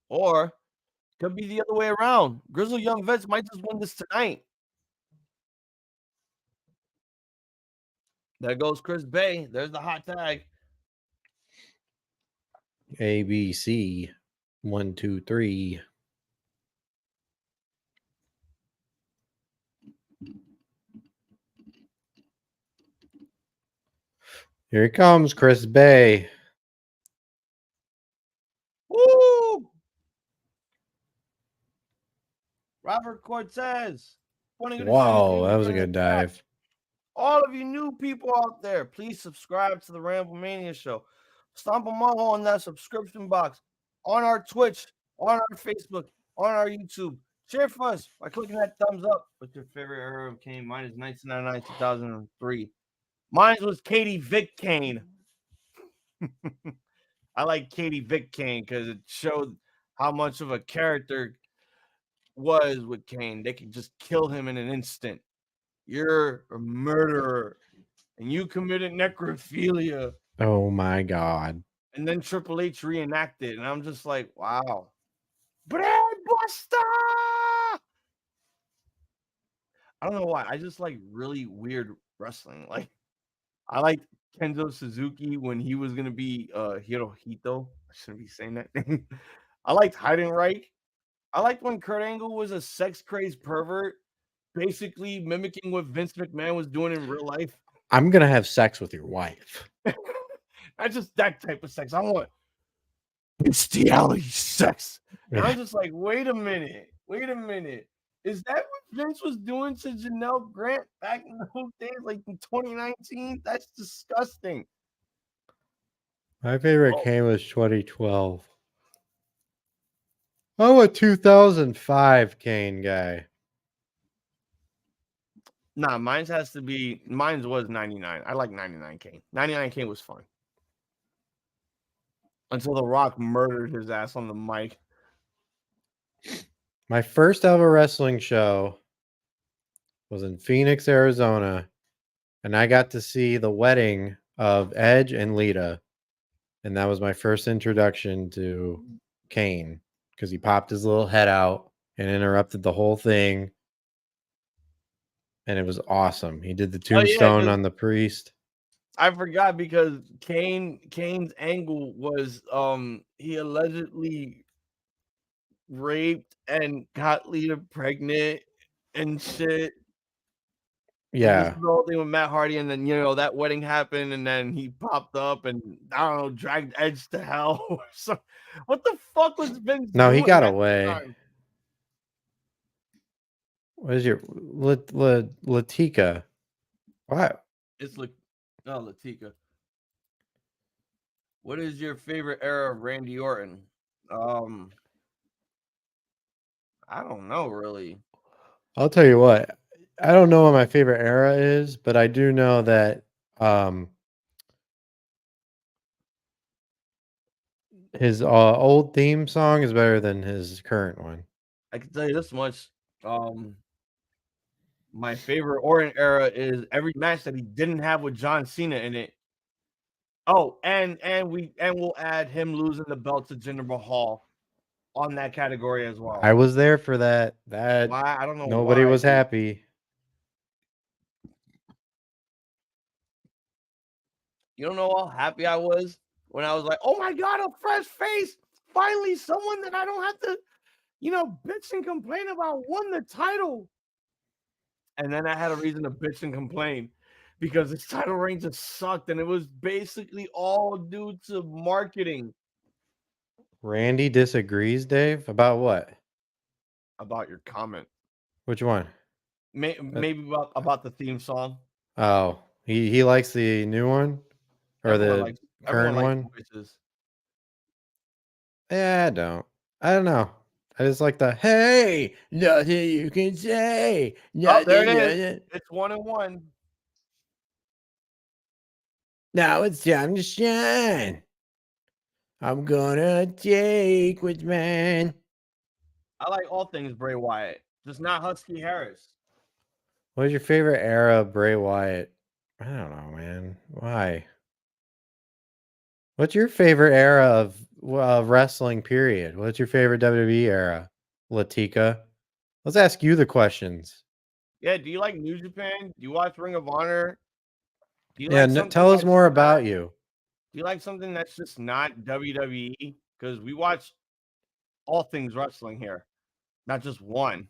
Or could be the other way around. Grizzled Young Vets might just win this tonight. There goes Chris Bey. There's the hot tag. ABC 1, 2, 3. Here he comes, Chris Bey. Woo! Robert Cortez. Wow, that was a good dive. All of you new people out there, please subscribe to the Ramblemania show. Stomp them all on that subscription box, on our Twitch, on our Facebook, on our YouTube. Cheer for us by clicking that thumbs up. What's your favorite era of Kane? Mine is 1999, 2003. Mine was Katie Vick Kane. I like Katie Vick Kane because it showed how much of a character was with Kane. They could just kill him in an instant. You're a murderer, and you committed necrophilia. Oh my God. And then Triple H reenacted, and I'm just like, wow. Bread Buster! I don't know why. I just like really weird wrestling. Like, I liked Kenzo Suzuki when he was going to be Hirohito. I shouldn't be saying that name. I liked Heidenreich. I liked when Kurt Angle was a sex-crazed pervert, basically mimicking what Vince McMahon was doing in real life. I'm going to have sex with your wife. Not just that type of sex. I want bestiality sex. And I'm just like, wait a minute. Is that what Vince was doing to Janelle Grant back in those days, like in 2019? That's disgusting. My favorite Kane was 2012. I'm a 2005 Kane guy. Nah, mine's was 99. I like 99 Kane. 99 Kane was fun. Until The Rock murdered his ass on the mic. My first ever wrestling show was in Phoenix, Arizona, and I got to see the wedding of Edge and Lita, and that was my first introduction to Kane because he popped his little head out and interrupted the whole thing, and it was awesome. He did the tombstone on the priest. I forgot because Kane's angle was he allegedly raped and got Lita pregnant and shit. Yeah. This is the whole thing with Matt Hardy, and then that wedding happened, and then he popped up and I don't know, dragged Edge to hell or something. What the fuck was Vince? No, he got away. What is your Latika? What? It's Latika. What is your favorite era of Randy Orton? I don't know, really. I'll tell you what. I don't know what my favorite era is, but I do know that his old theme song is better than his current one. I can tell you this much. My favorite Orton era is every match that he didn't have with John Cena in it. Oh, and we'll add him losing the belt to Jinder Mahal on that category as well. I was there for that. Why? I don't know. Nobody was happy. You don't know how happy I was when I was like, oh my God, a fresh face. Finally, someone that I don't have to, bitch and complain about won the title. And then I had a reason to bitch and complain because this title reign just sucked. And it was basically all due to marketing. Randy disagrees, Dave? About what? About your comment. Which one? Maybe about the theme song. Oh, he likes the new one? Or the current one? Yeah, I don't know. I just like the hey, nothing you can say. Oh, there it is. It's 1-1. Now it's time to shine. I'm gonna take what's mine. I like all things Bray Wyatt, just not Husky Harris. What's your favorite era of Bray Wyatt? I don't know, man. Why? What's your favorite era of wrestling, period? What's your favorite WWE era? Latika? Let's ask you the questions. Yeah, do you like New Japan? Do you watch Ring of Honor? Tell us more about you. Do you like something that's just not WWE? Because we watch all things wrestling here, not just one.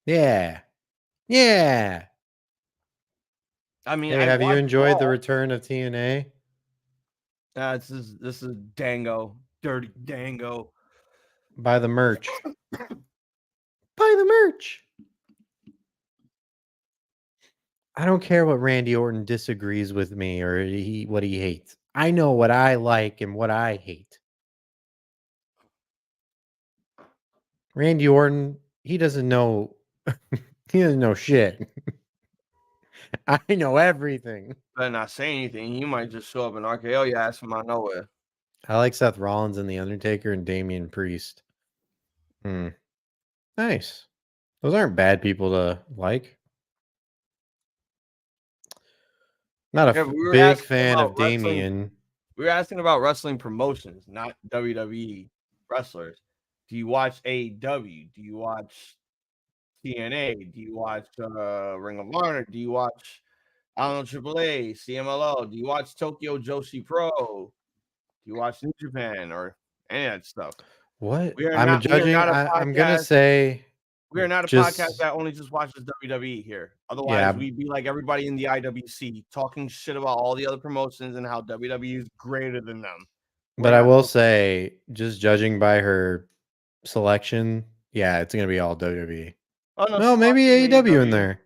Yeah. Yeah. I mean, hey, have you enjoyed the return of TNA? This is Dango, dirty Dango. Buy the merch. Buy the merch. I don't care what Randy Orton disagrees with me or what he hates. I know what I like and what I hate. Randy Orton, he doesn't know. He doesn't know shit. I know everything. Better not say anything. You might just show up in RKO your ass from out nowhere. I like Seth Rollins and The Undertaker and Damian Priest. Nice. Those aren't bad people to like. Not a big fan of Damian. We were asking about wrestling promotions, not WWE wrestlers. Do you watch AEW? Do you watch TNA? Do you watch Ring of Honor? Do you watch AAA, CMLL? Do you watch Tokyo Joshi Pro? Do you watch New Japan or any of that stuff? What? I'm gonna say we are not a podcast that only just watches WWE here. Otherwise, we'd be like everybody in the IWC talking shit about all the other promotions and how WWE is greater than them. But I will say, just judging by her selection, yeah, it's gonna be all WWE. Oh, no, well, maybe AEW in there.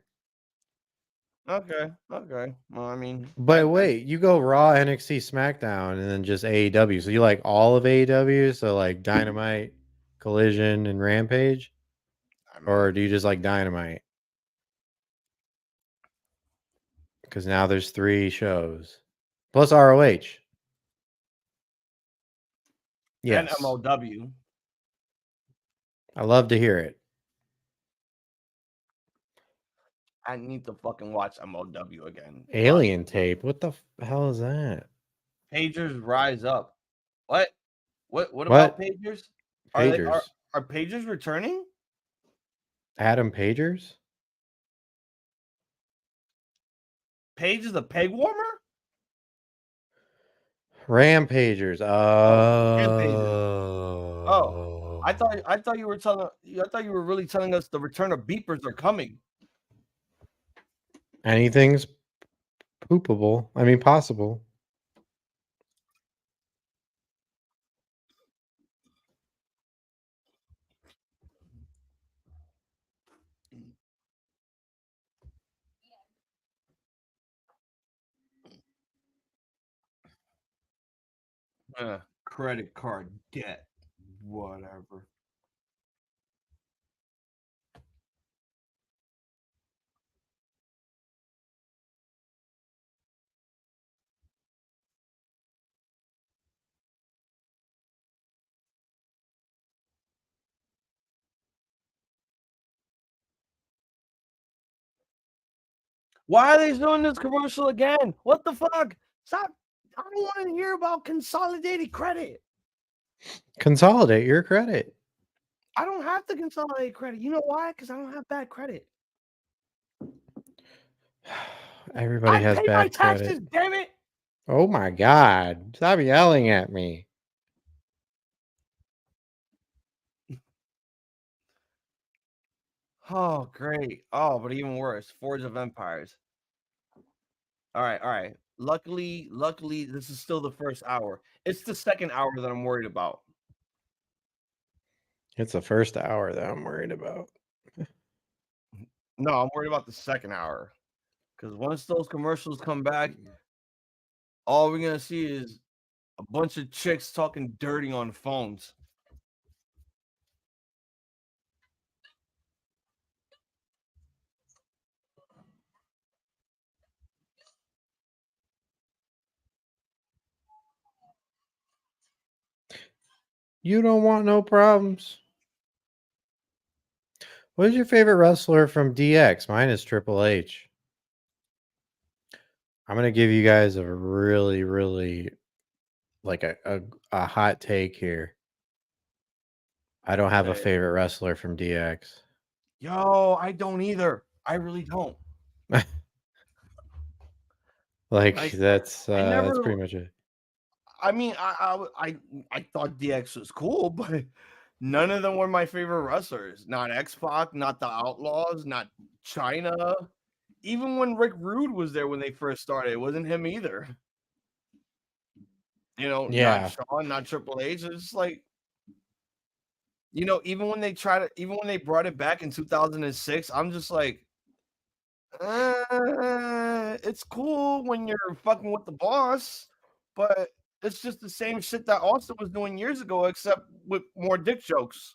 Okay. Well, I mean, but wait, you go Raw, NXT, SmackDown, and then just AEW. So you like all of AEW? So like Dynamite, Collision, and Rampage, or do you just like Dynamite? Because now there's 3 shows plus ROH. Yes. And MLW. I love to hear it. I need to fucking watch MLW again. Alien Tape. What the hell is that? Pagers Rise Up. What about Pagers? Pagers. Are Pagers returning? Adam Pagers? Page is a peg warmer? Rampagers. Oh, I thought you were really telling us the return of beepers are coming. Anything's poopable. I mean, possible. Credit card debt, whatever. Why are they doing this commercial again? What the fuck? Stop. I don't want to hear about consolidated credit. Consolidate your credit. I don't have to consolidate credit. You know why? Because I don't have bad credit. Everybody has bad my taxes, credit. Damn it. Oh my God. Stop yelling at me. Oh, great. Oh, but even worse. Forge of Empires. All right. Luckily, this is still the first hour. It's the second hour that I'm worried about. It's the first hour that I'm worried about. No, I'm worried about the second hour. Because once those commercials come back, all we're going to see is a bunch of chicks talking dirty on phones. You don't want no problems. What is your favorite wrestler from DX? Mine is Triple H. I'm going to give you guys a really, really like a hot take here. I don't have a favorite wrestler from DX. Yo, I don't either. I really don't. Like that's pretty much it. I mean, I thought DX was cool, but none of them were my favorite wrestlers. Not X-Pac, not the Outlaws, not China. Even when Rick Rude was there when they first started, it wasn't him either. You know, not Shawn, not Triple H. It's like, you know, even when they brought it back in 2006, I'm just like, it's cool when you're fucking with the boss, but it's just the same shit that Austin was doing years ago, except with more dick jokes.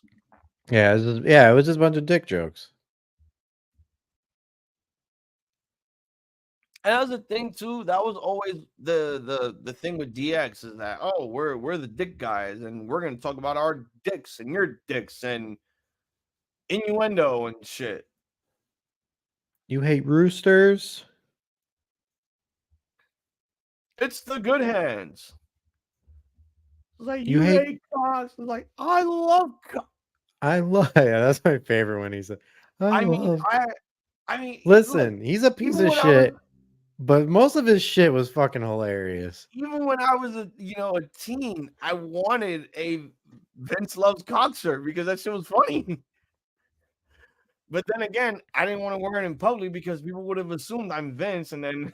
Yeah, it was just a bunch of dick jokes. And that was the thing too. That was always the thing with DX is that, oh, we're the dick guys, and we're gonna talk about our dicks and your dicks and innuendo and shit. You hate roosters? It's the good hands. It's like you hate cocks. It's like I love cocks. Yeah, that's my favorite when he said. I mean, listen, look, he's a piece of shit, but most of his shit was fucking hilarious. Even when I was a teen, I wanted a Vince Loves Cock shirt because that shit was funny. But then again, I didn't want to wear it in public because people would have assumed I'm Vince, and then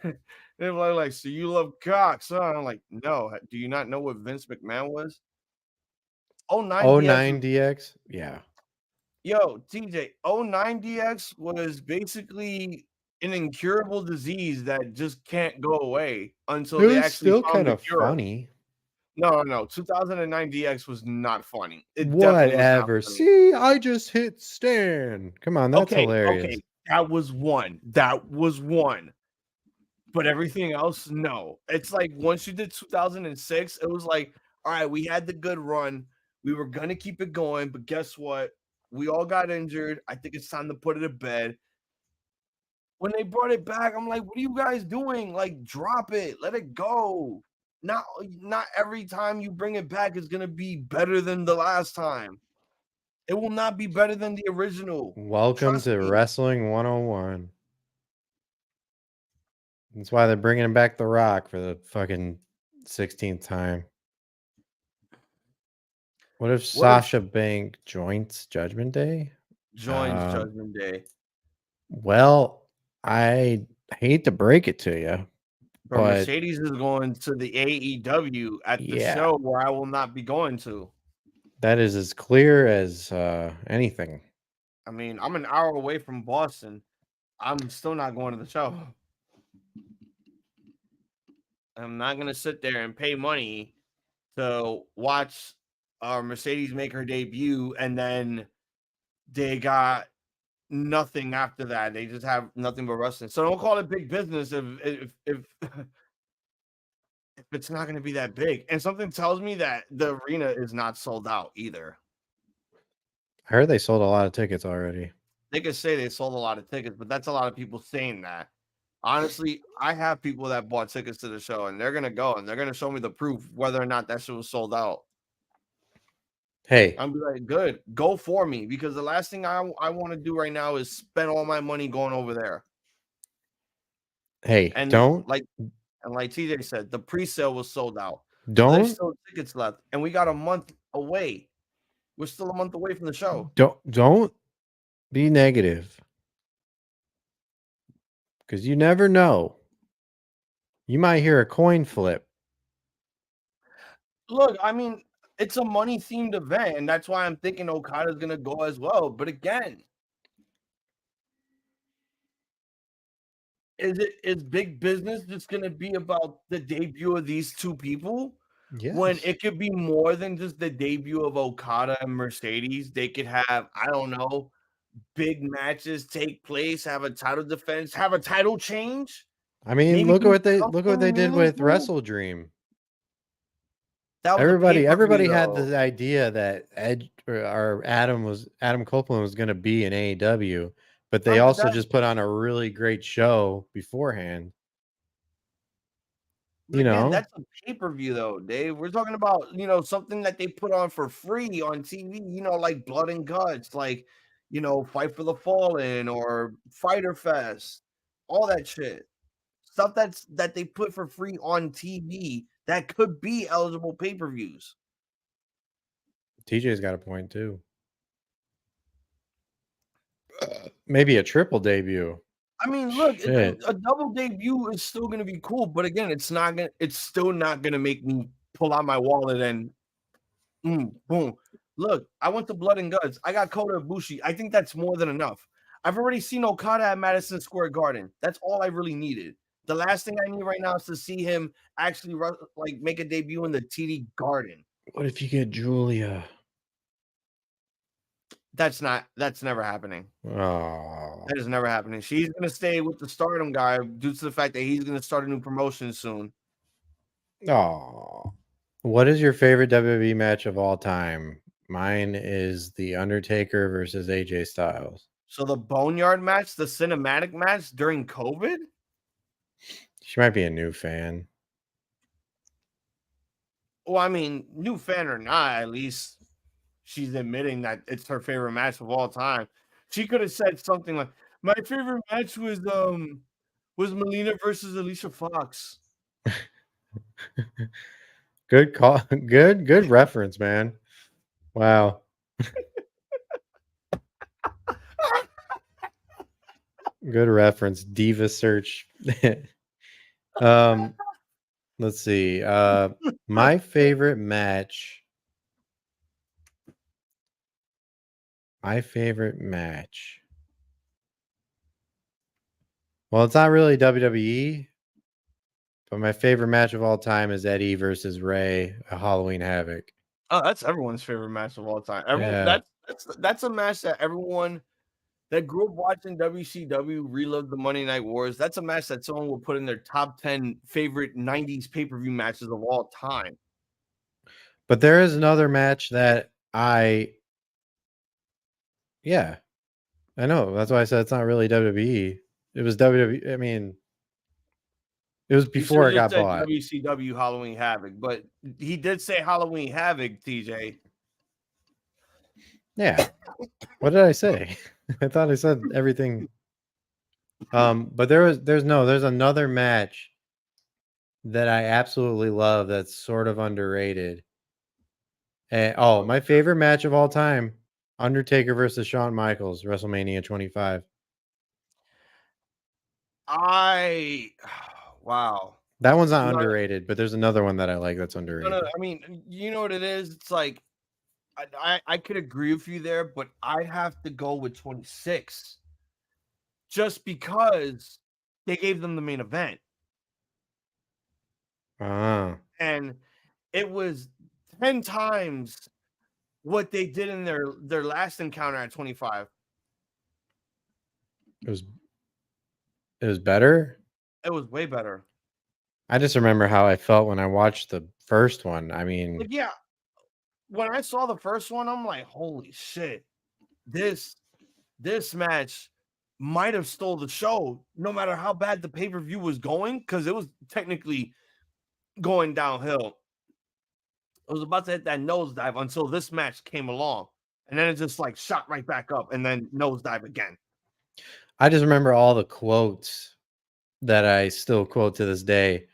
they were like, "So you love cocks?" Huh? I'm like, "No, do you not know what Vince McMahon was?" 09 DX, yeah. Yo, TJ, 09 DX was basically an incurable disease that just can't go away until they actually still found kind the of cure. funny. No. 2009 DX was not funny. Whatever. See, I just hit Stan. Come on, that's hilarious. Okay, that was one. But everything else, no. It's like once you did 2006, it was like, all right, we had the good run. We were gonna keep it going, but guess what? We all got injured. I think it's time to put it to bed. When they brought it back, I'm like, what are you guys doing? Like, drop it, let it go. Not every time you bring it back is gonna be better than the last time. It will not be better than the original. Welcome to Wrestling 101. That's why they're bringing back The Rock for the fucking 16th time. What if Sasha Banks joins Judgment Day? Joins Judgment Day. Well, I hate to break it to you, but Mercedes is going to the AEW at the show where I will not be going to. That is as clear as anything. I mean, I'm an hour away from Boston. I'm still not going to the show. I'm not going to sit there and pay money to watch Mercedes make her debut, and then they got nothing after that. They just have nothing but wrestling. So don't call it big business if it's not going to be that big. And something tells me that the arena is not sold out either. I heard they sold a lot of tickets already. They could say they sold a lot of tickets, but that's a lot of people saying that. Honestly, I have people that bought tickets to the show, and they're going to go, and they're going to show me the proof whether or not that shit was sold out. Hey. I'm like, good, go for me, because the last thing I want to do right now is spend all my money going over there. Hey, and don't. Like TJ said, the pre-sale was sold out. Don't. So there's still tickets left, and we got a month away. We're still a month away from the show. Don't be negative, because you never know. You might hear a coin flip. Look, I mean, it's a money-themed event, and that's why I'm thinking Okada's going to go as well. But again, is big business just going to be about the debut of these two people? Yes. When it could be more than just the debut of Okada and Mercedes. They could have, I don't know, big matches take place, have a title defense, have a title change. I mean, look at what they did with Wrestle Dream. Everybody had the idea that Edge or Adam Copeland was going to be in AEW, but they also just put on a really great show beforehand. But again, that's a pay-per-view though, Dave. We're talking about, something that they put on for free on TV, like Blood and Guts, like, Fight for the Fallen or Fighter Fest, all that shit. Stuff that they put for free on TV that could be eligible pay-per-views. TJ's got a point too. Maybe a triple debut. I mean, look, a double debut is still going to be cool, but again, it's still not going to make me pull out my wallet and boom. Look, I went to Blood and Guts. I got Kota Ibushi. I think that's more than enough. I've already seen Okada at Madison Square Garden. That's all I really needed. The last thing I need right now is to see him actually make a debut in the TD Garden. What if you get Julia? That's never happening. Oh, that is never happening. She's gonna stay with the Stardom guy due to the fact that he's gonna start a new promotion soon. Oh, what is your favorite WWE match of all time? Mine is The Undertaker versus AJ Styles. So the Boneyard match, the cinematic match during COVID? She might be a new fan. Well, I mean, new fan or not, at least she's admitting that it's her favorite match of all time. She could have said something like, "My favorite match was Melina versus Alicia Fox." Good call. Good reference, man. Wow. Good reference. Diva search. Let's see. My favorite match. Well, it's not really WWE, but my favorite match of all time is Eddie versus Ray at Halloween Havoc. Oh, that's everyone's favorite match of all time. That's a match that everyone that grew up watching WCW relived the Monday Night Wars. That's a match that someone will put in their top 10 favorite 90s pay-per-view matches of all time. But there is another match that I know. That's why I said it's not really WWE. It was WWE. I mean, it was before it got bought. WCW Halloween Havoc, but he did say Halloween Havoc, TJ. Yeah. What did I say? I thought I said everything. But there's another match that I absolutely love that's sort of underrated. My favorite match of all time, Undertaker versus Shawn Michaels, WrestleMania 25. Wow. That one's not underrated, but there's another one that I like that's underrated. No, I mean, you know what it is? It's like I could agree with you there, but I have to go with 26 just because they gave them the main event. And it was 10 times what they did in their last encounter at 25. It was better? It was way better. I just remember how I felt when I watched the first one. I mean, yeah. When I saw the first one, I'm like, holy shit. This match might have stole the show, no matter how bad the pay-per-view was going, because it was technically going downhill. It was about to hit that nosedive until this match came along. And then it just like shot right back up and then nosedive again. I just remember all the quotes that I still quote to this day.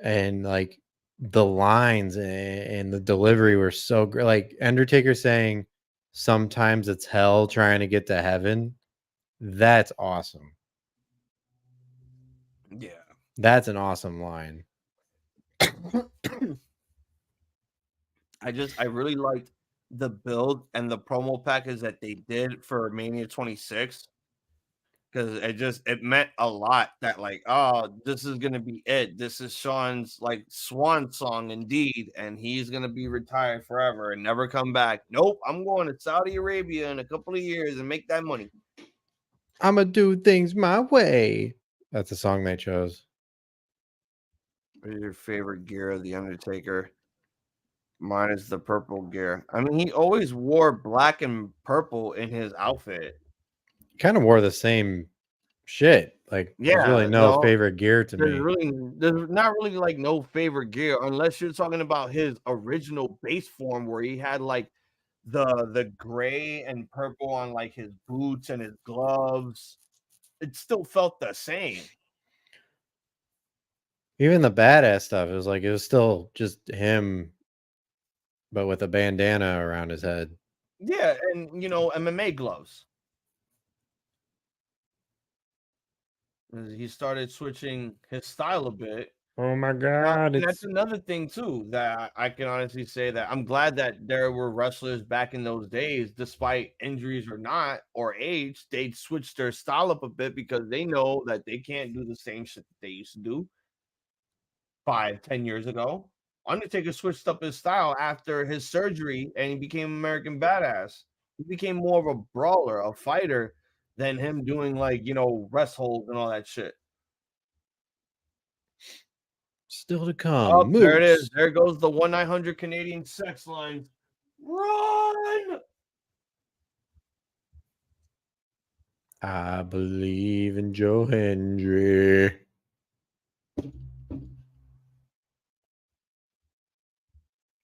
And like the lines and the delivery were so great. Like Undertaker saying, "Sometimes it's hell trying to get to heaven." That's awesome. Yeah. That's an awesome line. I really liked the build and the promo package that they did for Mania 26. Because it meant a lot that like, oh, this is gonna be it. This is Shawn's like swan song indeed, and he's gonna be retired forever and never come back. Nope, I'm going to Saudi Arabia in a couple of years and make that money. I'm gonna do things my way. That's the song they chose. What is your favorite gear of the Undertaker? Mine is the purple gear. I mean, he always wore black and purple in his outfit. Kind of wore the same shit. Like, there's really no favorite gear to me. There's not really like no favorite gear unless you're talking about his original base form where he had like the gray and purple on like his boots and his gloves. It still felt the same. Even the badass stuff, it was still just him, but with a bandana around his head. Yeah, and MMA gloves. He started switching his style a bit. Oh my god! And that's another thing too that I can honestly say that I'm glad that there were wrestlers back in those days, despite injuries or not, or age, they'd switch their style up a bit because they know that they can't do the same shit that they used to do 5-10 years ago. Undertaker switched up his style after his surgery and he became American Badass. He became more of a brawler, a fighter, than him doing rest holds and all that shit. Still to come. Oh, there it is. There goes the 1-900 Canadian sex line. Run! I believe in Joe Hendry.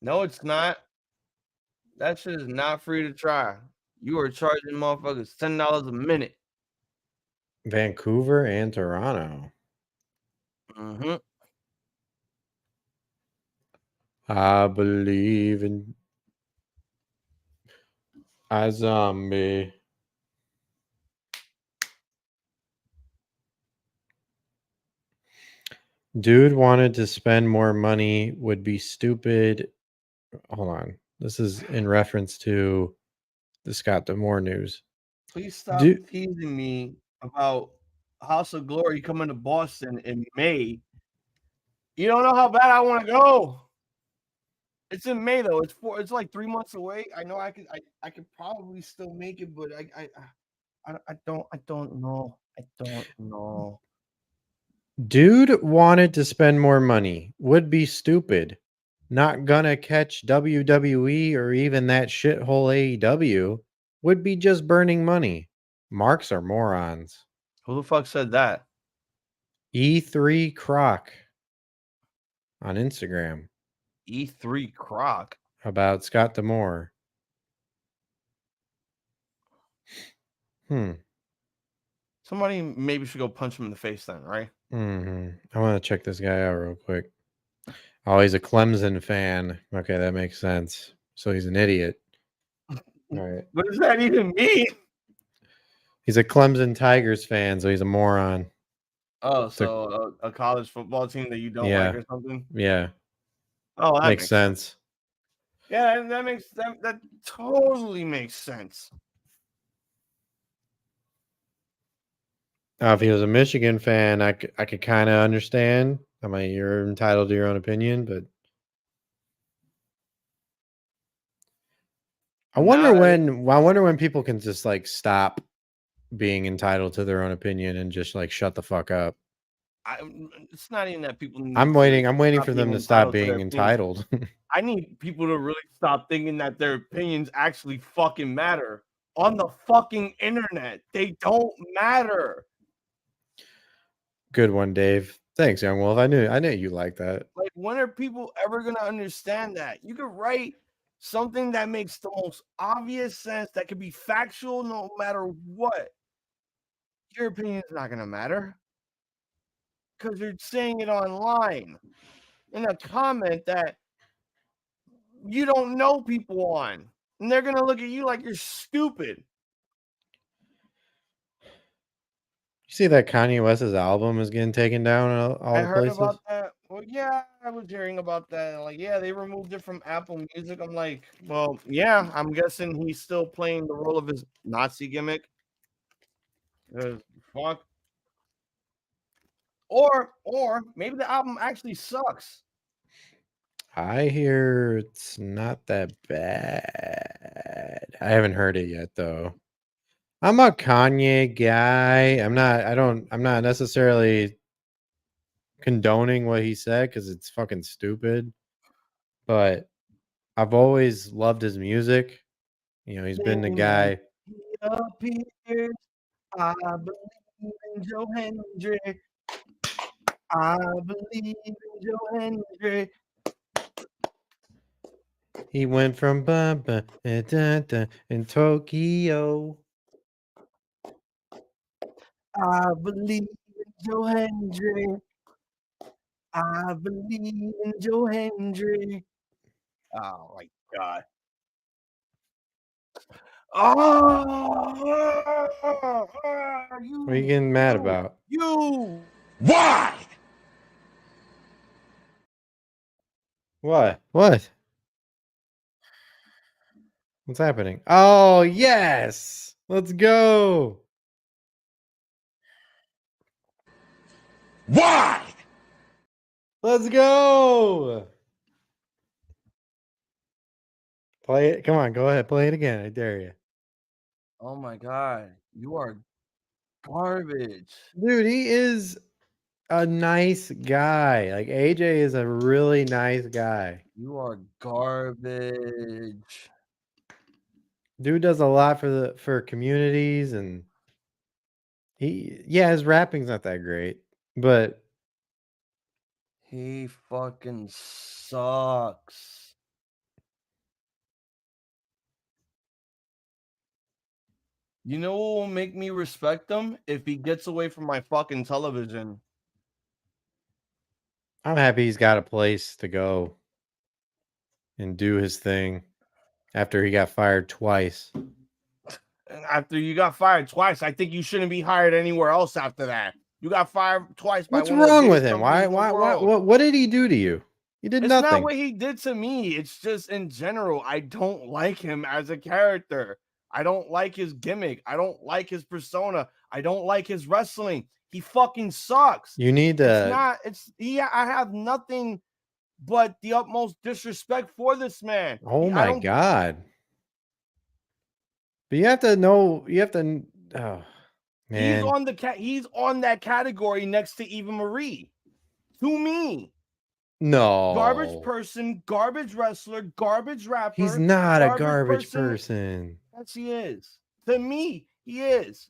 No, it's not. That shit is not free to try. You are charging motherfuckers $10 a minute. Vancouver and Toronto. Mm-hmm. I believe in iZombie. Dude wanted to spend more money, would be stupid. Hold on. This is in reference to the Scott D'Amore news. Please stop teasing me about House of Glory coming to Boston in May. You don't know how bad I want to go. It's in May though. It's like 3 months away. I know I could probably still make it, but I don't know. I don't know. Dude wanted to spend more money, would be stupid. Not gonna catch WWE or even that shithole AEW, would be just burning money. Marks are morons. Who the fuck said that? E3 Croc on Instagram. E3 Croc? About Scott D'Amore. Somebody maybe should go punch him in the face then, right? I want to check this guy out real quick. Oh, he's a Clemson fan. Okay, that makes sense. So he's an idiot. All right. What does that even mean? He's a Clemson Tigers fan, so he's a moron. Oh, so a college football team that you don't like or something? Yeah. Oh, that makes sense. Yeah, that totally makes sense. If he was a Michigan fan, I could kind of understand. I mean, you're entitled to your own opinion, but I wonder when people can just like stop being entitled to their own opinion and just like shut the fuck up. It's not even that people need I'm waiting for them to stop being entitled. I need people to really stop thinking that their opinions actually fucking matter on the fucking internet. They don't matter. Good one, Dave. Thanks, Young Wolf. I knew you liked that. Like, when are people ever gonna understand that? You could write something that makes the most obvious sense, that could be factual no matter what. Your opinion is not gonna matter because you're saying it online in a comment that you don't know people on, and they're gonna look at you like you're stupid. You see that Kanye West's album is getting taken down all the places? About that. Well, yeah, I was hearing about that. Like, yeah, they removed it from Apple Music. I'm like, well, yeah, I'm guessing he's still playing the role of his Nazi gimmick. Fuck. Or maybe the album actually sucks. I hear it's not that bad. I haven't heard it yet though. I'm a Kanye guy. I'm not necessarily condoning what he said because it's fucking stupid. But I've always loved his music. You know, he's been the guy. He appears, I believe in Joe Hendry. I believe in Joe Hendry. He went from Bamba in Tokyo. I believe in Joe Hendry. I believe in Joe Hendry. Oh my god. Oh, What are you getting mad about? You. Why? What? What? What's happening? Oh, yes. Let's go. Why? Let's go. Play it. Come on, go ahead. Play it again. I dare you. Oh my god. You are garbage. Dude, he is a nice guy. Like AJ is a really nice guy. You are garbage. Dude does a lot for communities, and his rapping's not that great, but he fucking sucks. You know what will make me respect him? If he gets away from my fucking television. I'm happy he's got a place to go and do his thing after he got fired twice. After you got fired twice, I think you shouldn't be hired anywhere else after that. You got fired twice by What's one of the wrong with biggest him? companies in the world. What did he do to you? He did It's nothing. not what he did to me. It's just in general, I don't like him as a character. I don't like his gimmick. I don't like his persona. I don't like his wrestling. He fucking sucks. You need to. I have nothing but the utmost disrespect for this man. Oh my god. But you have to know. You have to. Oh man. He's on that category next to Eva Marie. To me. No. Garbage person, garbage wrestler, garbage rapper. He's not a garbage person. Yes, he is. To me, he is.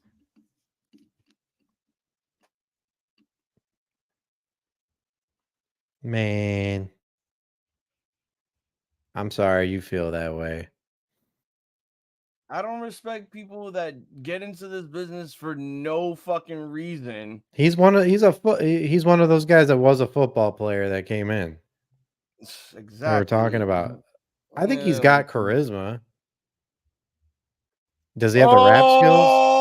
Man. I'm sorry you feel that way. I don't respect people that get into this business for no fucking reason. He's one of those guys that was a football player that came in. Exactly. We're talking about. I think he's got charisma. Does he have the rap skills? No.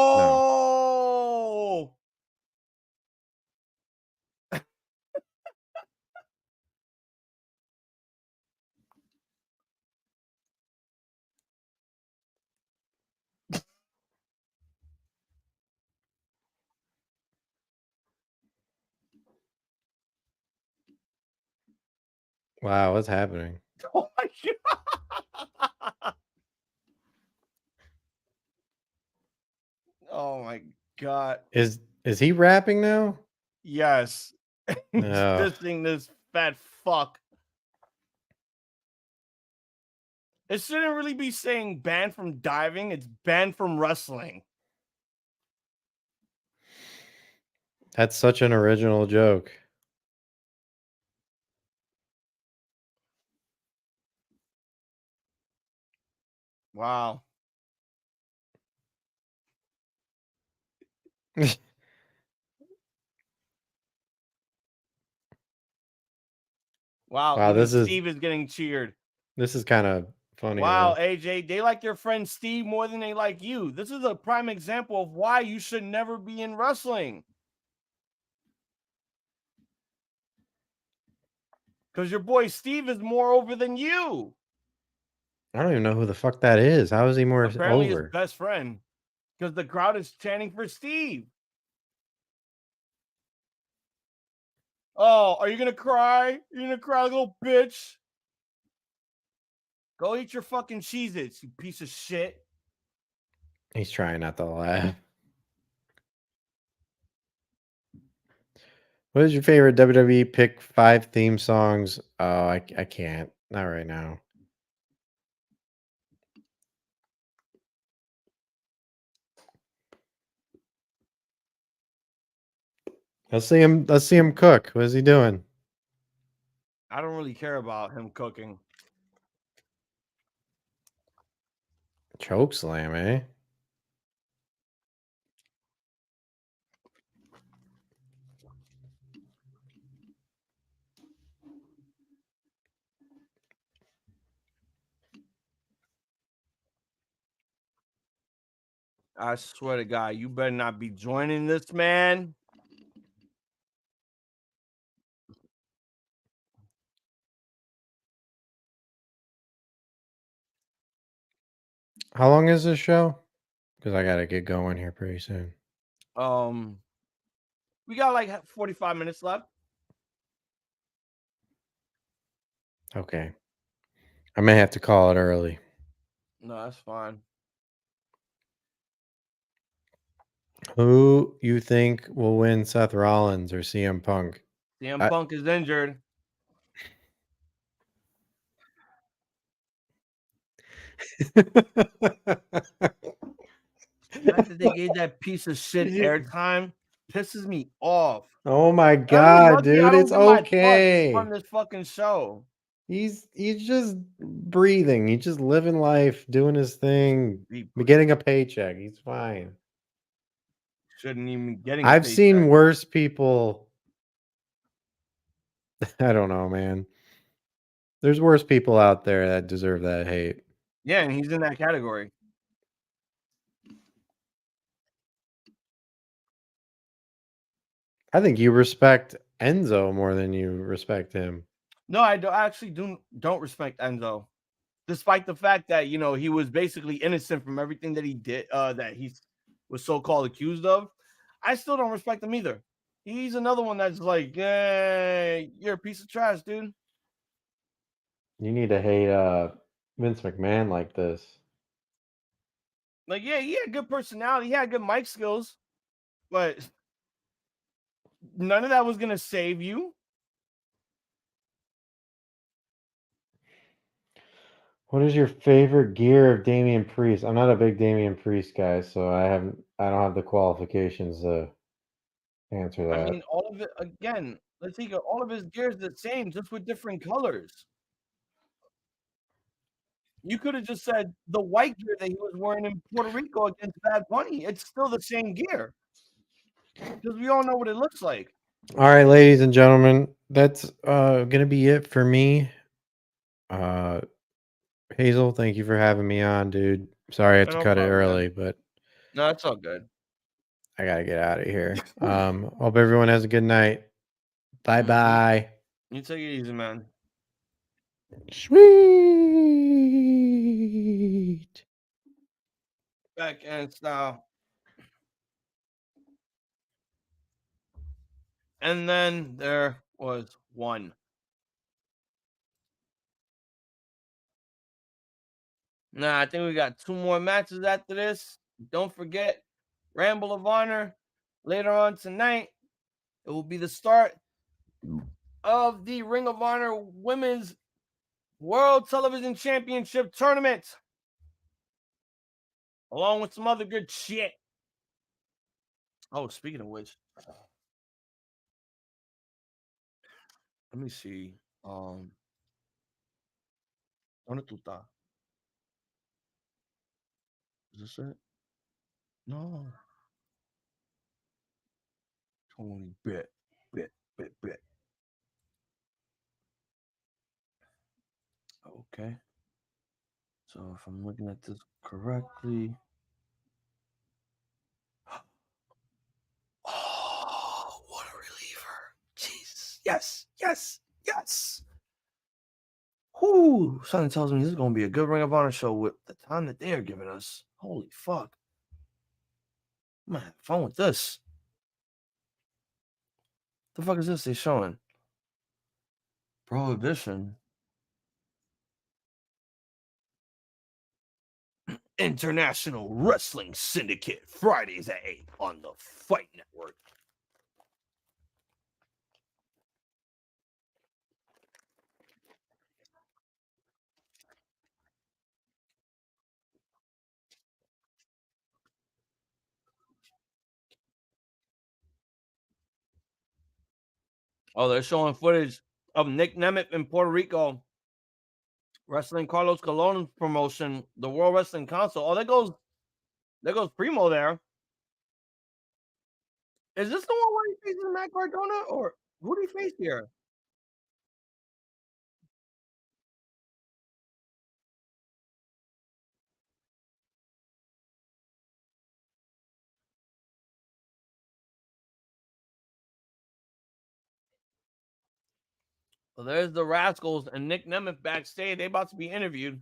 Wow, what's happening? Oh my god. Oh my god. Is he rapping now? Yes. He's dissing this fat fuck. It shouldn't really be saying banned from diving. It's banned from wrestling. That's such an original joke. Wow. Wow, Steve is getting cheered. This is kind of funny. Wow, AJ, they like their friend Steve more than they like you. This is a prime example of why you should never be in wrestling. Because your boy Steve is more over than you. I don't even know who the fuck that is. How is he more Apparently over? His best friend. Because the crowd is chanting for Steve. Oh, are you going to cry? You're going to cry, little bitch? Go eat your fucking Cheez-Its, you piece of shit. He's trying not to laugh. What is your favorite WWE pick 5 theme songs? Oh, I can't. Not right now. Let's see him cook. What is he doing? I don't really care about him cooking. Choke slam, eh? I swear to God, you better not be joining this man. How long is this show? Because I gotta get going here pretty soon. We got like 45 minutes left. Okay. I may have to call it early. No, that's fine. Who you think will win, Seth Rollins or CM Punk? CM Punk is injured. The fact that they gave that piece of shit airtime pisses me off. Oh my God, dude, I don't it's get my thoughts okay. on this fucking show. He's just breathing. He's just living life, doing his thing, getting a paycheck. He's fine. Shouldn't even getting. I've seen worse people. I don't know, man. There's worse people out there that deserve that hate. Yeah, and he's in that category. I think you respect Enzo more than you respect him. No, I actually don't respect Enzo, despite the fact that he was basically innocent from everything that he did, that he was so-called accused of. I still don't respect him either. He's another one that's like, you're a piece of trash, dude. You need to hate Vince McMahon like this. Like, yeah, he had good personality, he had good mic skills, but none of that was gonna save you. What is your favorite gear of Damian Priest? I'm not a big Damian Priest guy, so I don't have the qualifications to answer that. I mean, all of it again. Let's see, all of his gear is the same, just with different colors. You could have just said the white gear that he was wearing in Puerto Rico against Bad Bunny. It's still the same gear, because we all know what it looks like. All right, ladies and gentlemen, that's gonna be it for me. Hazel, thank you for having me on, dude. Sorry I had to cut it early, but no, it's all good. I gotta get out of here. Hope everyone has a good night. Bye bye. You take it easy, man. Sweet. Backhand style. And then there was one. Nah, I think we got 2 more matches after this. Don't forget, Ramble of Honor later on tonight. It will be the start of the Ring of Honor Women's World Television Championship Tournament, along with some other good shit. Oh, speaking of which, let me see. ¿Dónde tú estás? Is this it? No. Tony bit. Okay. So if I'm looking at this correctly. Oh, what a reliever. Jesus. Yes. Whoo. Something tells me this is going to be a good Ring of Honor show with the time that they are giving us. Holy fuck. I'm going to have fun with this. The fuck is this they showing? Prohibition. International Wrestling Syndicate, Fridays at 8 on the Fight Network. Oh, they're showing footage of Nick Nemeth in Puerto Rico wrestling Carlos Colon's promotion, the World Wrestling Council. Oh, there goes Primo there. Is this the one where he faces Matt Cardona, or who did he face here? Well, there's the Rascals and Nick Nemeth backstage. They about to be interviewed.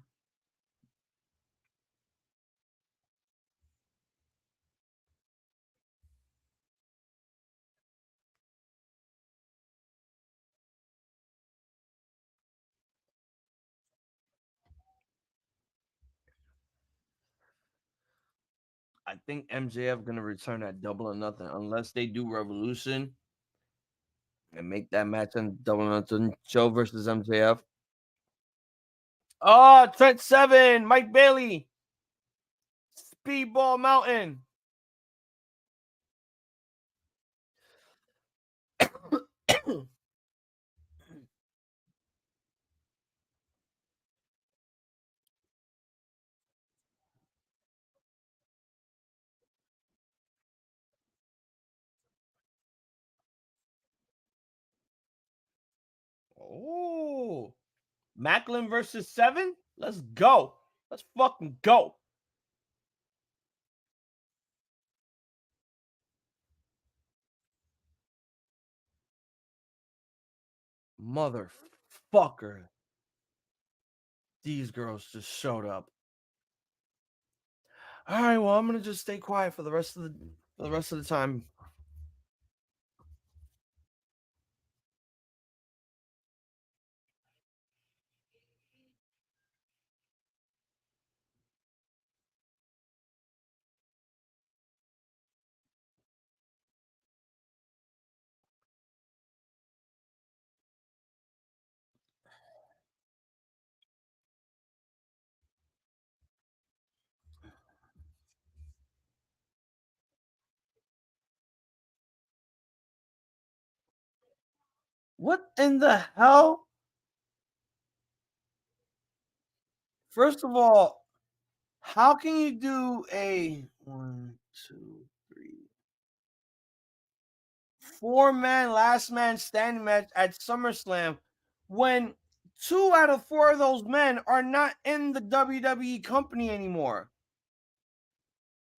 I think MJF gonna return at Double or Nothing unless they do Revolution and make that match on Double or Nothing. Joe versus MJF. Oh, Trent Seven, Mike Bailey, Speedball Mountain. Oh, Macklin versus Seven. Let's go. Let's fucking go. Motherfucker. These girls just showed up. All right, well, I'm gonna just stay quiet for the rest of the time. What in the hell? First of all, how can you do a 1, 2, 3, 4-man last man standing match at SummerSlam when 2 out of 4 of those men are not in the WWE company anymore?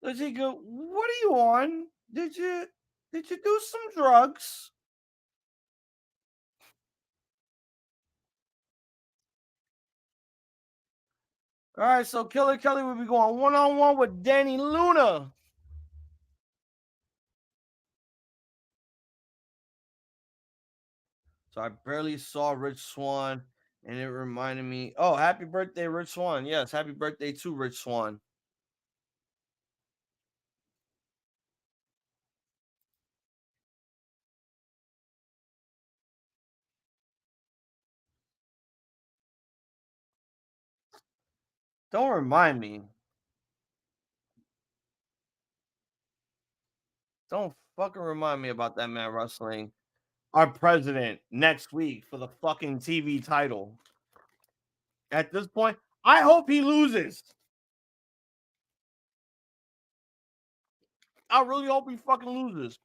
Does he go, what are you on? Did you do some drugs? All right, so Killer Kelly will be going one-on-one with Danny Luna. So I barely saw Rich Swann, and it reminded me, oh, happy birthday, Rich Swann. Yes, happy birthday to Rich Swann. Don't remind me. Don't fucking remind me about that man wrestling our president next week for the fucking TV title. At this point, I hope he loses. I really hope he fucking loses.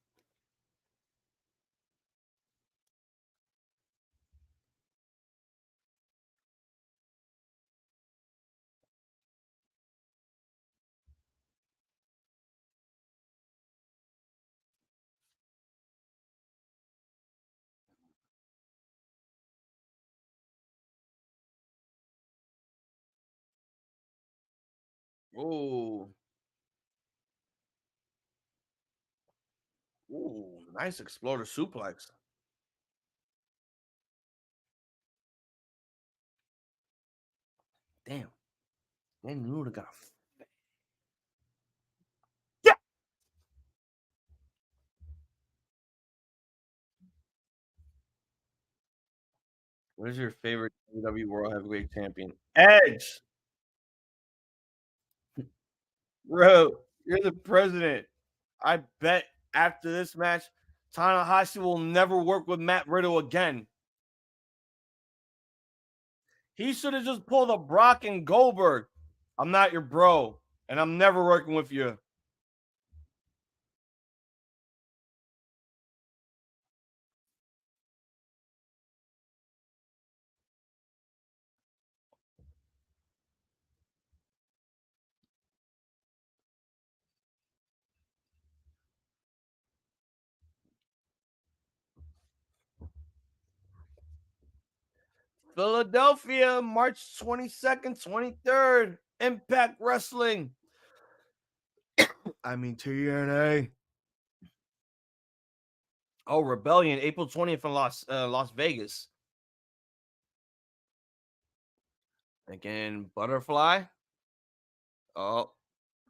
Oh. Ooh, nice exploder suplex. Damn. Danny Luna got a... Yeah. What is your favorite WWE World Heavyweight Champion? Edge. Bro, you're the president. I bet after this match, Tanahashi will never work with Matt Riddle again. He should have just pulled a Brock and Goldberg. I'm not your bro, and I'm never working with you. Philadelphia, March 22nd, 23rd. Impact Wrestling. I mean, TNA. Oh, Rebellion, April 20th in Las Vegas. Again, Butterfly. Oh,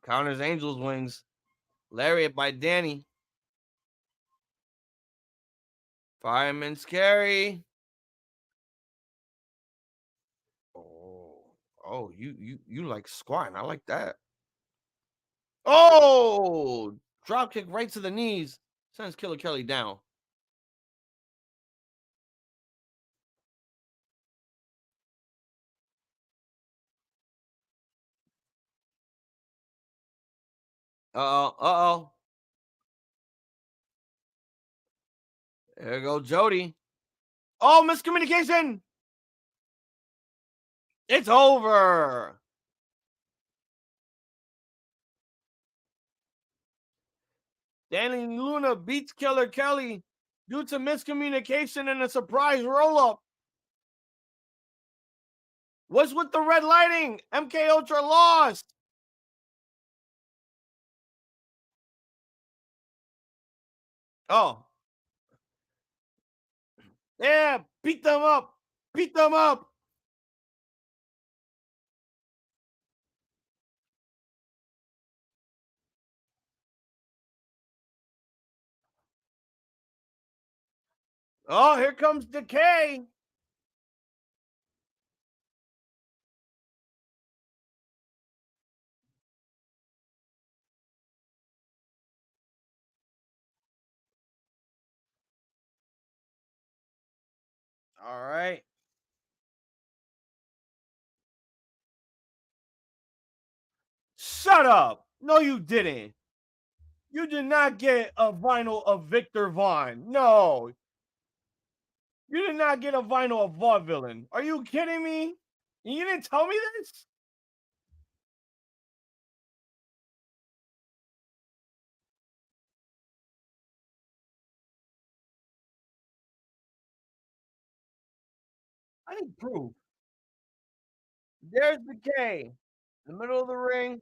Counters Angels Wings. Lariat by Danny. Fireman's Carry. Oh, you like squatting. I like that. Oh, drop kick right to the knees. Sends Killer Kelly down. Uh-oh. There go Jody. Oh, miscommunication. It's over. Danny Luna beats Killer Kelly due to miscommunication and a surprise roll-up. What's with the red lighting? MK Ultra lost. Oh. Yeah, beat them up. Beat them up. Oh, here comes Decay. All right. Shut up. No, you didn't. You did not get a vinyl of Victor Vaughn. No. You did not get a vinyl of Vaudevillain. Are you kidding me? You didn't tell me this? I need proof. There's Decay. In the middle of the ring.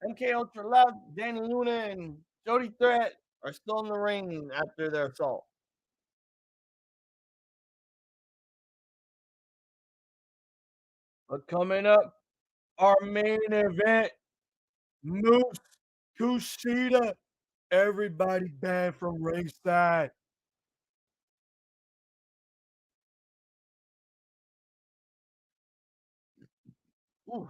MK Ultra left. Danny Luna and Jody Threat are still in the ring after their assault. But coming up, our main event, Moose, KUSHIDA, everybody banned from ringside. Ooh.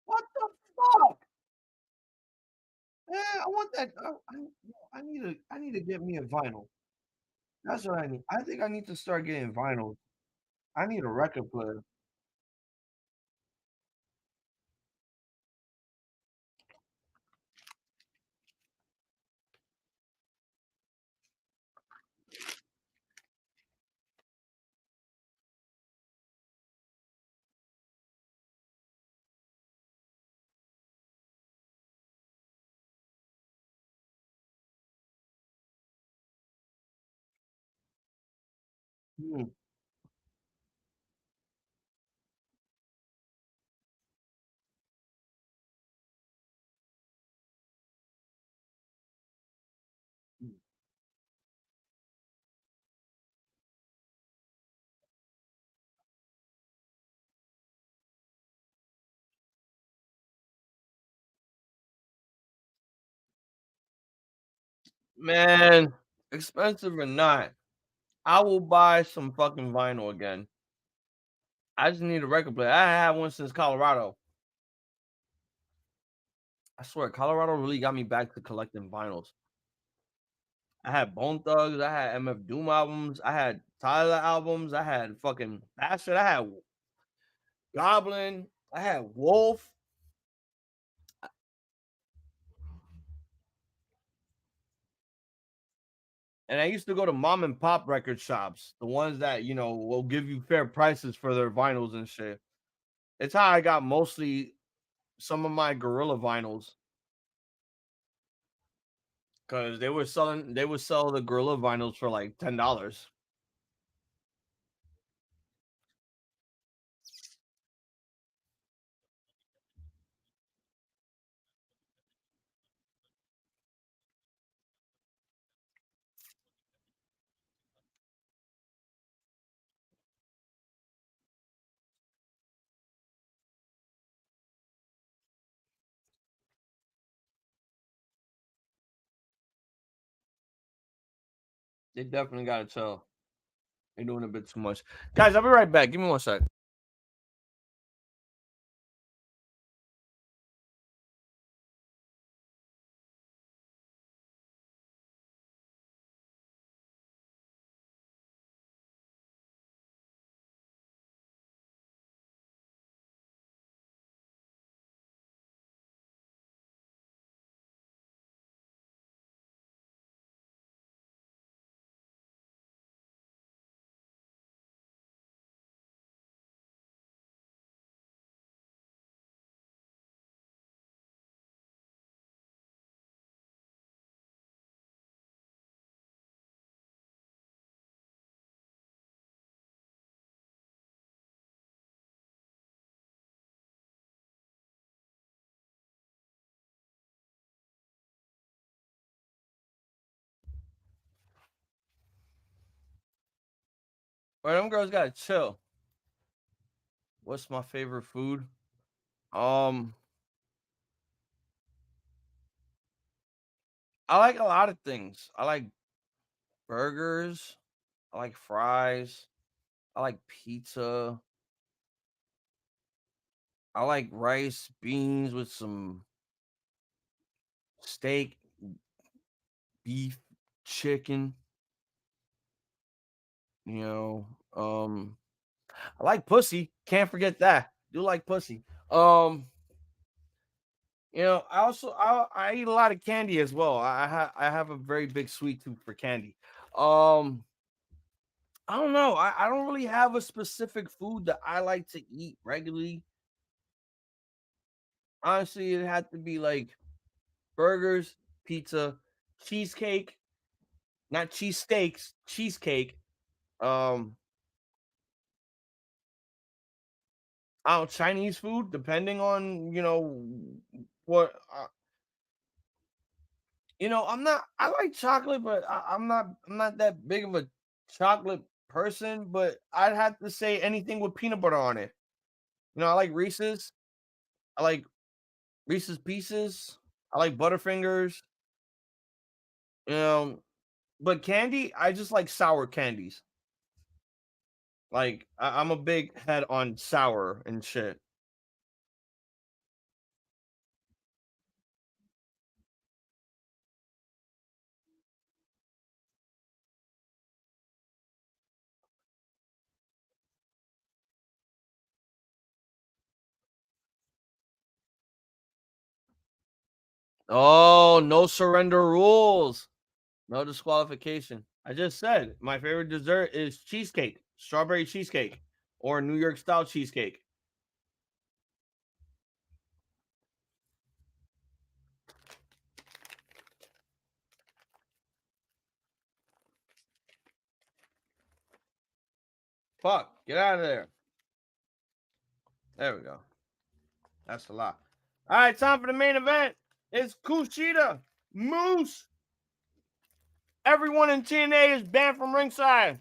What the fuck? Yeah, I want that. I need to get me a vinyl. That's what I need. I think I need to start getting vinyls. I need a record player. Hmm. Man, expensive or not, I will buy some fucking vinyl again. I just need a record player. I had one since Colorado. I swear, Colorado really got me back to collecting vinyls. I had Bone Thugs, I had MF Doom albums, I had Tyler albums, I had fucking Bastard, I had Goblin, I had Wolf. And I used to go to mom and pop record shops, the ones that, you know, will give you fair prices for their vinyls and shit. It's how I got mostly some of my Gorilla vinyls because they would sell the Gorilla vinyls for like $10. They definitely gotta chill. They're doing a bit too much. Guys, I'll be right back. Give me 1 sec. All right, them girls gotta chill. What's my favorite food? I like a lot of things. I like burgers. I like fries. I like pizza. I like rice, beans with some steak, beef, chicken. You know, I like pussy. Can't forget that. Do like pussy. I eat a lot of candy as well. I have a very big sweet tooth for candy. I don't know. I don't really have a specific food that I like to eat regularly. Honestly, it had to be like burgers, pizza, cheesecake, not cheesesteaks, cheesecake. Um, I don't Chinese food, depending on what. I'm not. I like chocolate, but I'm not. I'm not that big of a chocolate person. But I'd have to say anything with peanut butter on it. I like Reese's. I like Reese's Pieces. I like Butterfingers. You know, but candy, I just like sour candies. Like I'm a big head on sour and shit. Oh, no surrender rules. No disqualification. I just said my favorite dessert is cheesecake, strawberry cheesecake, or New York style cheesecake. Fuck, get out of there. There we go. That's a lot. All right, time for the main event. It's KUSHIDA, Moose. Everyone in TNA is banned from ringside.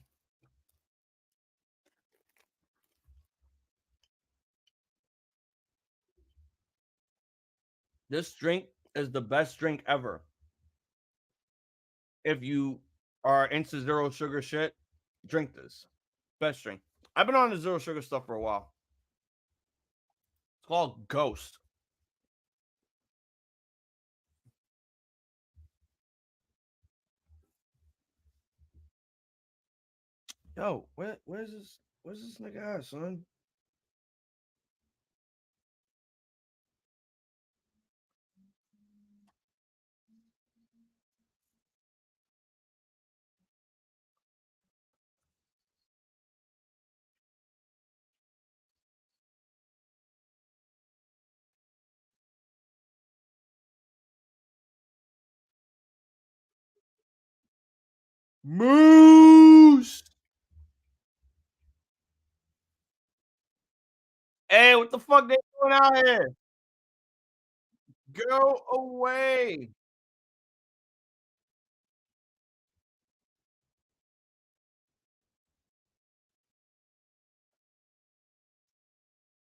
This drink is the best drink ever. If you are into zero sugar shit, drink this. Best drink. I've been on the zero sugar stuff for a while. It's called Ghost. Yo, where's this nigga at, son? Moose. Hey, what the fuck they doing out here? Go away.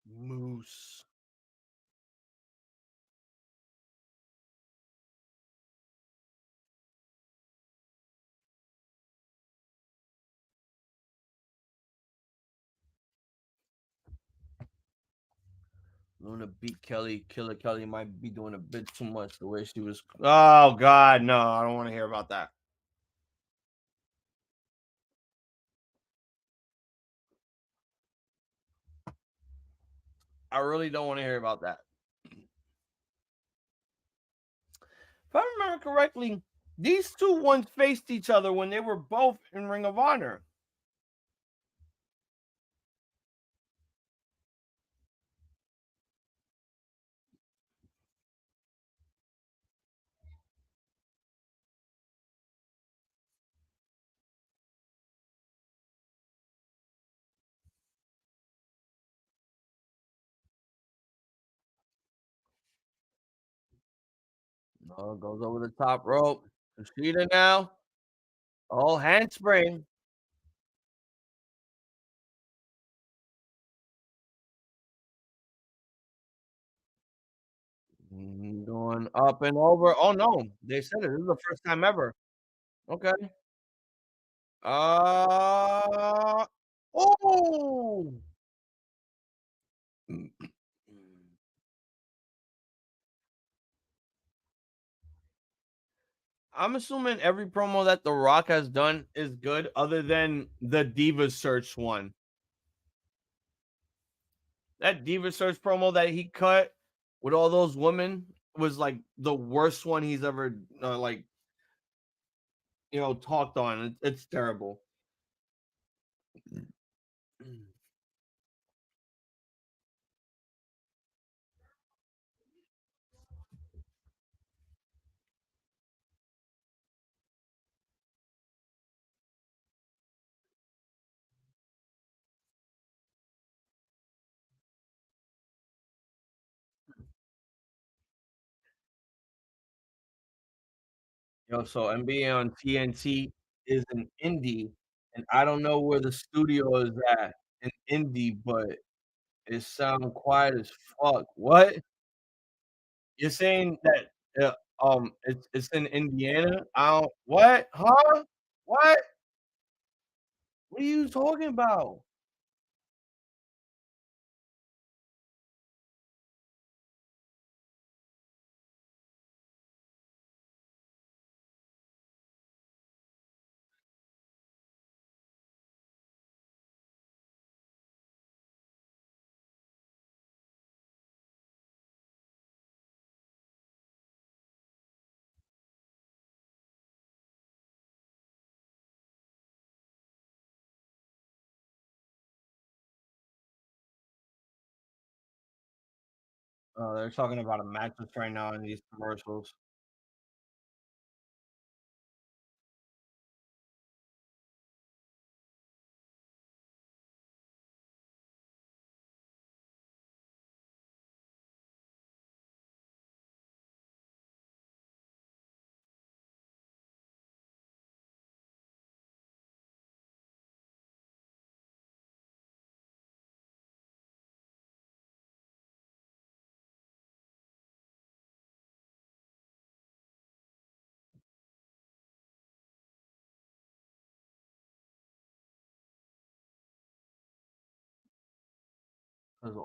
Moose. Luna beat Kelly. Killer Kelly might be doing a bit too much the way she was. Oh, God, no. I don't want to hear about that. I really don't want to hear about that. If I remember correctly, these two once faced each other when they were both in Ring of Honor. Oh, goes over the top rope. KUSHIDA now. Oh, handspring. Going up and over. Oh, no. They said it. This is the first time ever. Okay. Oh! I'm assuming every promo that The Rock has done is good, other than the Diva Search one. That Diva Search promo that he cut with all those women was like the worst one he's ever talked on. It's terrible. So NBA on TNT is an indie, and I don't know where the studio is at in indie, but it sounds quiet as fuck. What? You're saying that it's in Indiana? I don't what? Huh? What? What are you talking about? They're talking about a mattress right now in these commercials. Because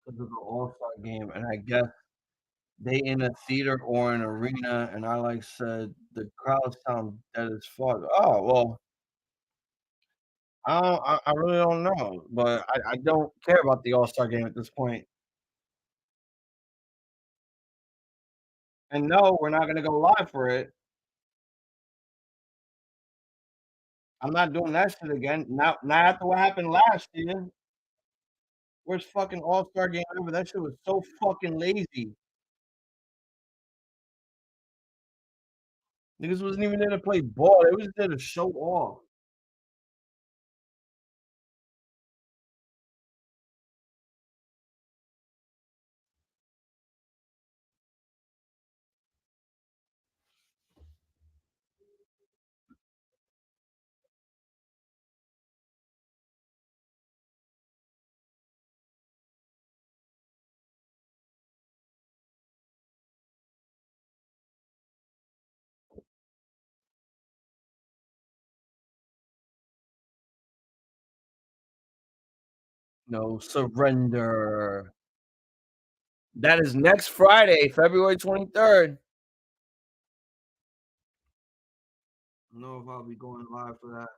of the All-Star game, and I guess they in a theater or an arena, and I like said the crowd sound dead as fuck. Oh well, I really don't know, but I don't care about the All-Star game at this point. And no, we're not gonna go live for it. I'm not doing that shit again. Not after what happened last year. Worst fucking All-Star game ever. That shit was so fucking lazy. Niggas wasn't even there to play ball. They was there to show off. No surrender. That is next Friday, February 23rd. I don't know if I'll be going live for that.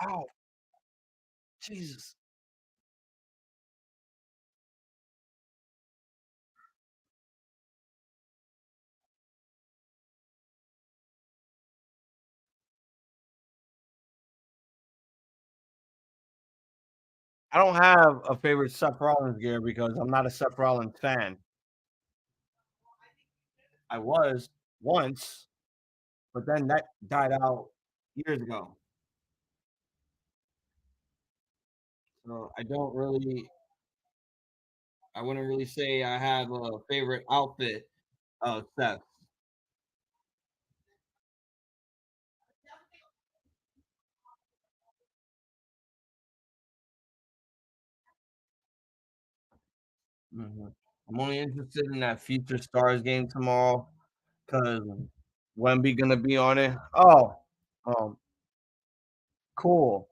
Ow. Jesus. I don't have a favorite Seth Rollins gear because I'm not a Seth Rollins fan. I was once, but then that died out years ago. So I wouldn't really say I have a favorite outfit of Seth. I'm only interested in that Future Stars game tomorrow because Wemby gonna be on it. Oh, cool.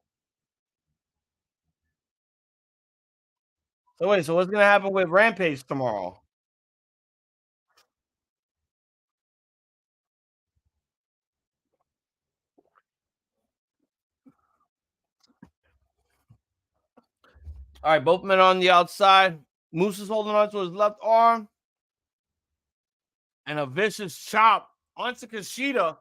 So wait, so what's gonna happen with Rampage tomorrow? All right, both men on the outside. Moose is holding on to his left arm. And a vicious chop onto KUSHIDA.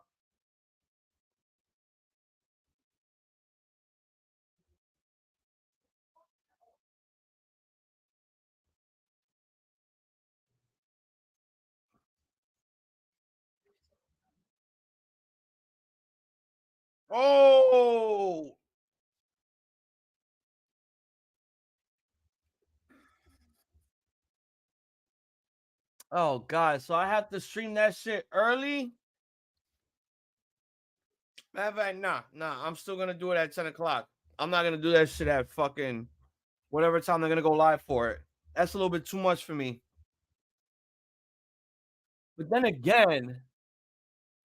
Oh! Oh, God. So I have to stream that shit early? Matter of fact, nah. I'm still going to do it at 10 o'clock. I'm not going to do that shit at fucking whatever time they're going to go live for it. That's a little bit too much for me. But then again,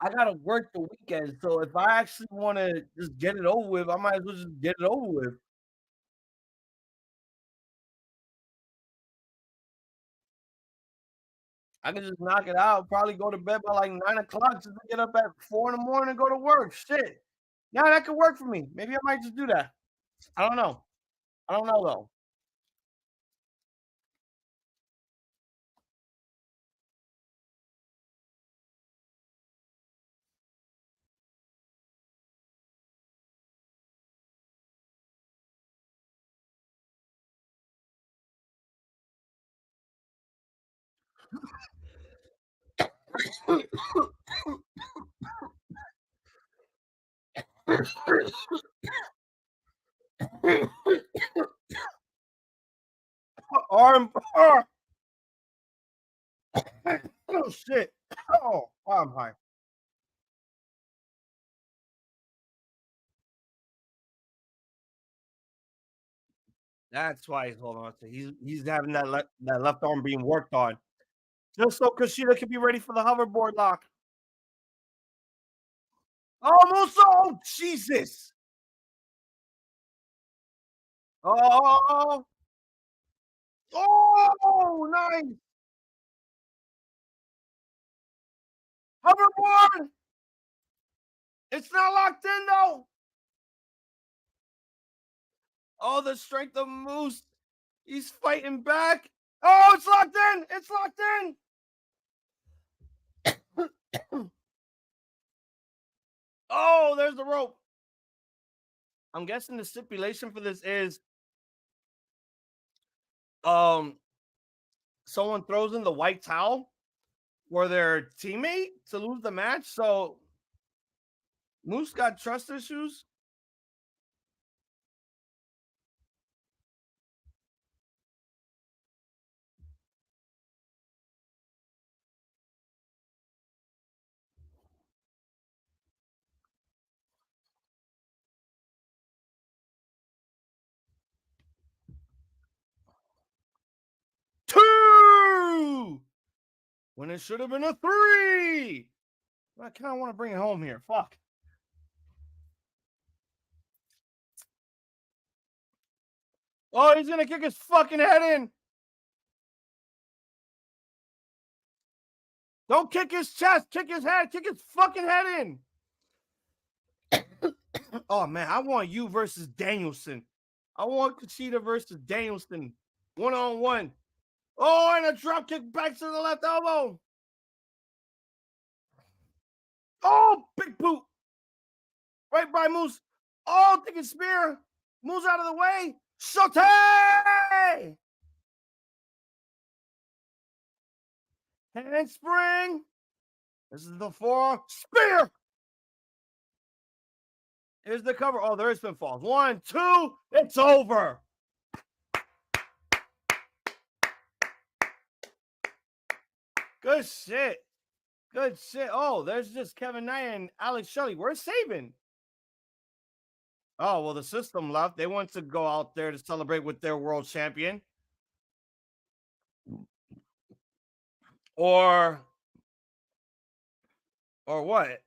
I got to work the weekend. So if I actually want to just get it over with, I might as well just get it over with. I can just knock it out, probably go to bed by like 9 o'clock just to get up at 4 in the morning and go to work. Shit. Yeah, that could work for me. Maybe I might just do that. I don't know. Though. Arm. Oh shit. Oh, I'm high. That's why he's holding on to. He's having that left arm being worked on, just so KUSHIDA can be ready for the hoverboard lock. Almost. Oh Jesus. Oh. Oh, nice. Hoverboard. It's not locked in though. Oh, the strength of Moose. He's fighting back. Oh, it's locked in. It's locked in. Oh, Where's the rope? I'm guessing the stipulation for this is someone throws in the white towel for their teammate to lose the match. So Moose got trust issues. Two when it should have been a 3. I kind of want to bring it home here. Fuck. Oh, he's gonna kick his fucking head in. Don't kick his chest. Kick his head. Kick his fucking head in. Oh, man. I want you versus Danielson. I want KUSHIDA versus Danielson. 1-on-1. Oh, and a drop kick back to the left elbow. Oh, big boot. Right by Moose. Oh, taking spear. Moves out of the way. Shote! Handspring. This is the 4. Spear. Here's the cover. Oh, there is pinfalls. 1, 2. It's over. Good shit. Good shit. Oh, there's just Kevin Knight and Alex Shelley. Where's Saban? Oh, well, the system left. They want to go out there to celebrate with their world champion. Or what?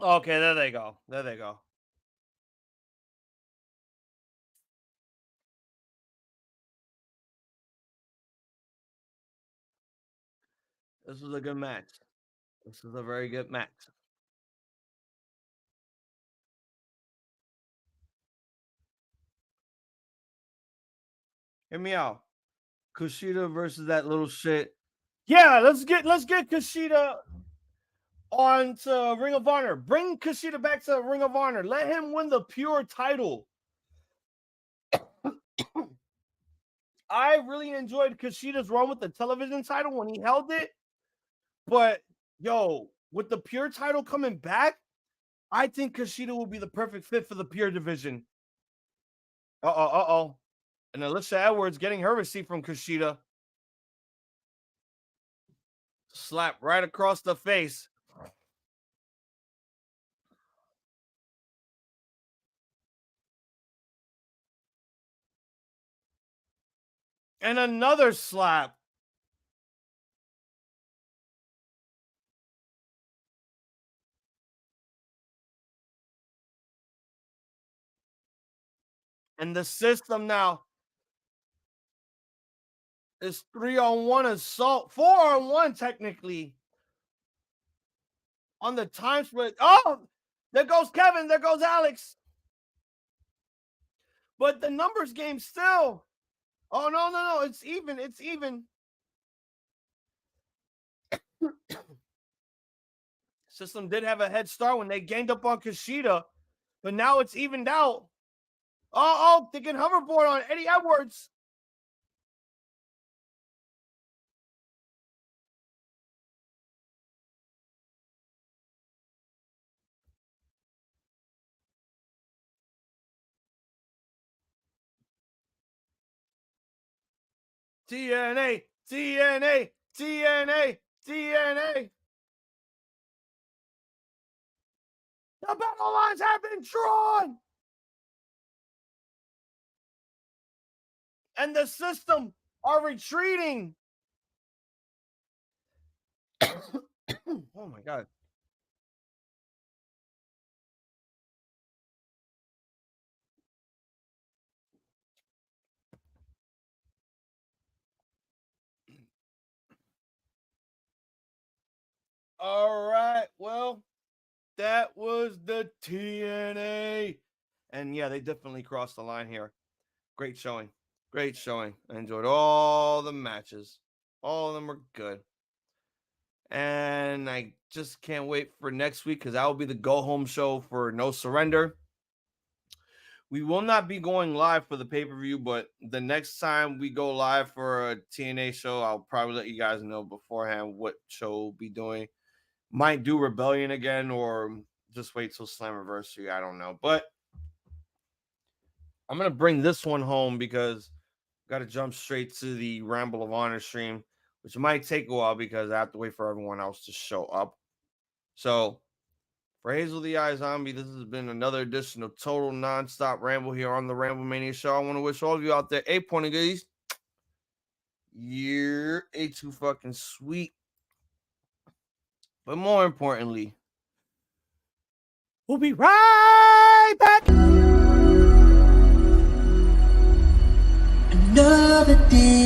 Okay, there they go. There they go. This was a good match. This is a very good match. Hear me out. KUSHIDA versus that little shit. Yeah, let's get KUSHIDA on to Ring of Honor. Bring KUSHIDA back to Ring of Honor. Let him win the pure title. I really enjoyed KUSHIDA's run with the television title when he held it. But, yo, with the pure title coming back, I think KUSHIDA will be the perfect fit for the pure division. Uh-oh. And Alicia Edwards getting her receipt from KUSHIDA. Slap right across the face. And another slap. And the system now is 3-on-1 assault. 4-on-1 technically. On the time split. Oh, there goes Kevin. There goes Alex. But the numbers game still. Oh, no. It's even. It's even. System did have a head start when they gained up on KUSHIDA. But now it's evened out. Oh, they can hoverboard on Eddie Edwards. TNA. The battle lines have been drawn. And the system are retreating. Oh, my God. All right. Well, that was the TNA. And yeah, they definitely crossed the line here. Great showing. Great showing. I enjoyed all the matches. All of them were good. And I just can't wait for next week because that will be the go-home show for No Surrender. We will not be going live for the pay-per-view, but the next time we go live for a TNA show, I'll probably let you guys know beforehand what show we'll be doing. Might do Rebellion again or just wait till Slammiversary. I don't know. But I'm going to bring this one home because I got to jump straight to the Ramble of Honor stream, which might take a while because I have to wait for everyone else to show up. So for Hazel the iZombie, this has been another edition of Total Nonstop Ramble here on the Ramblemania show. I want to wish all of you out there a point of goodies. You're a too fucking sweet. But more importantly, we'll be right back. Another day.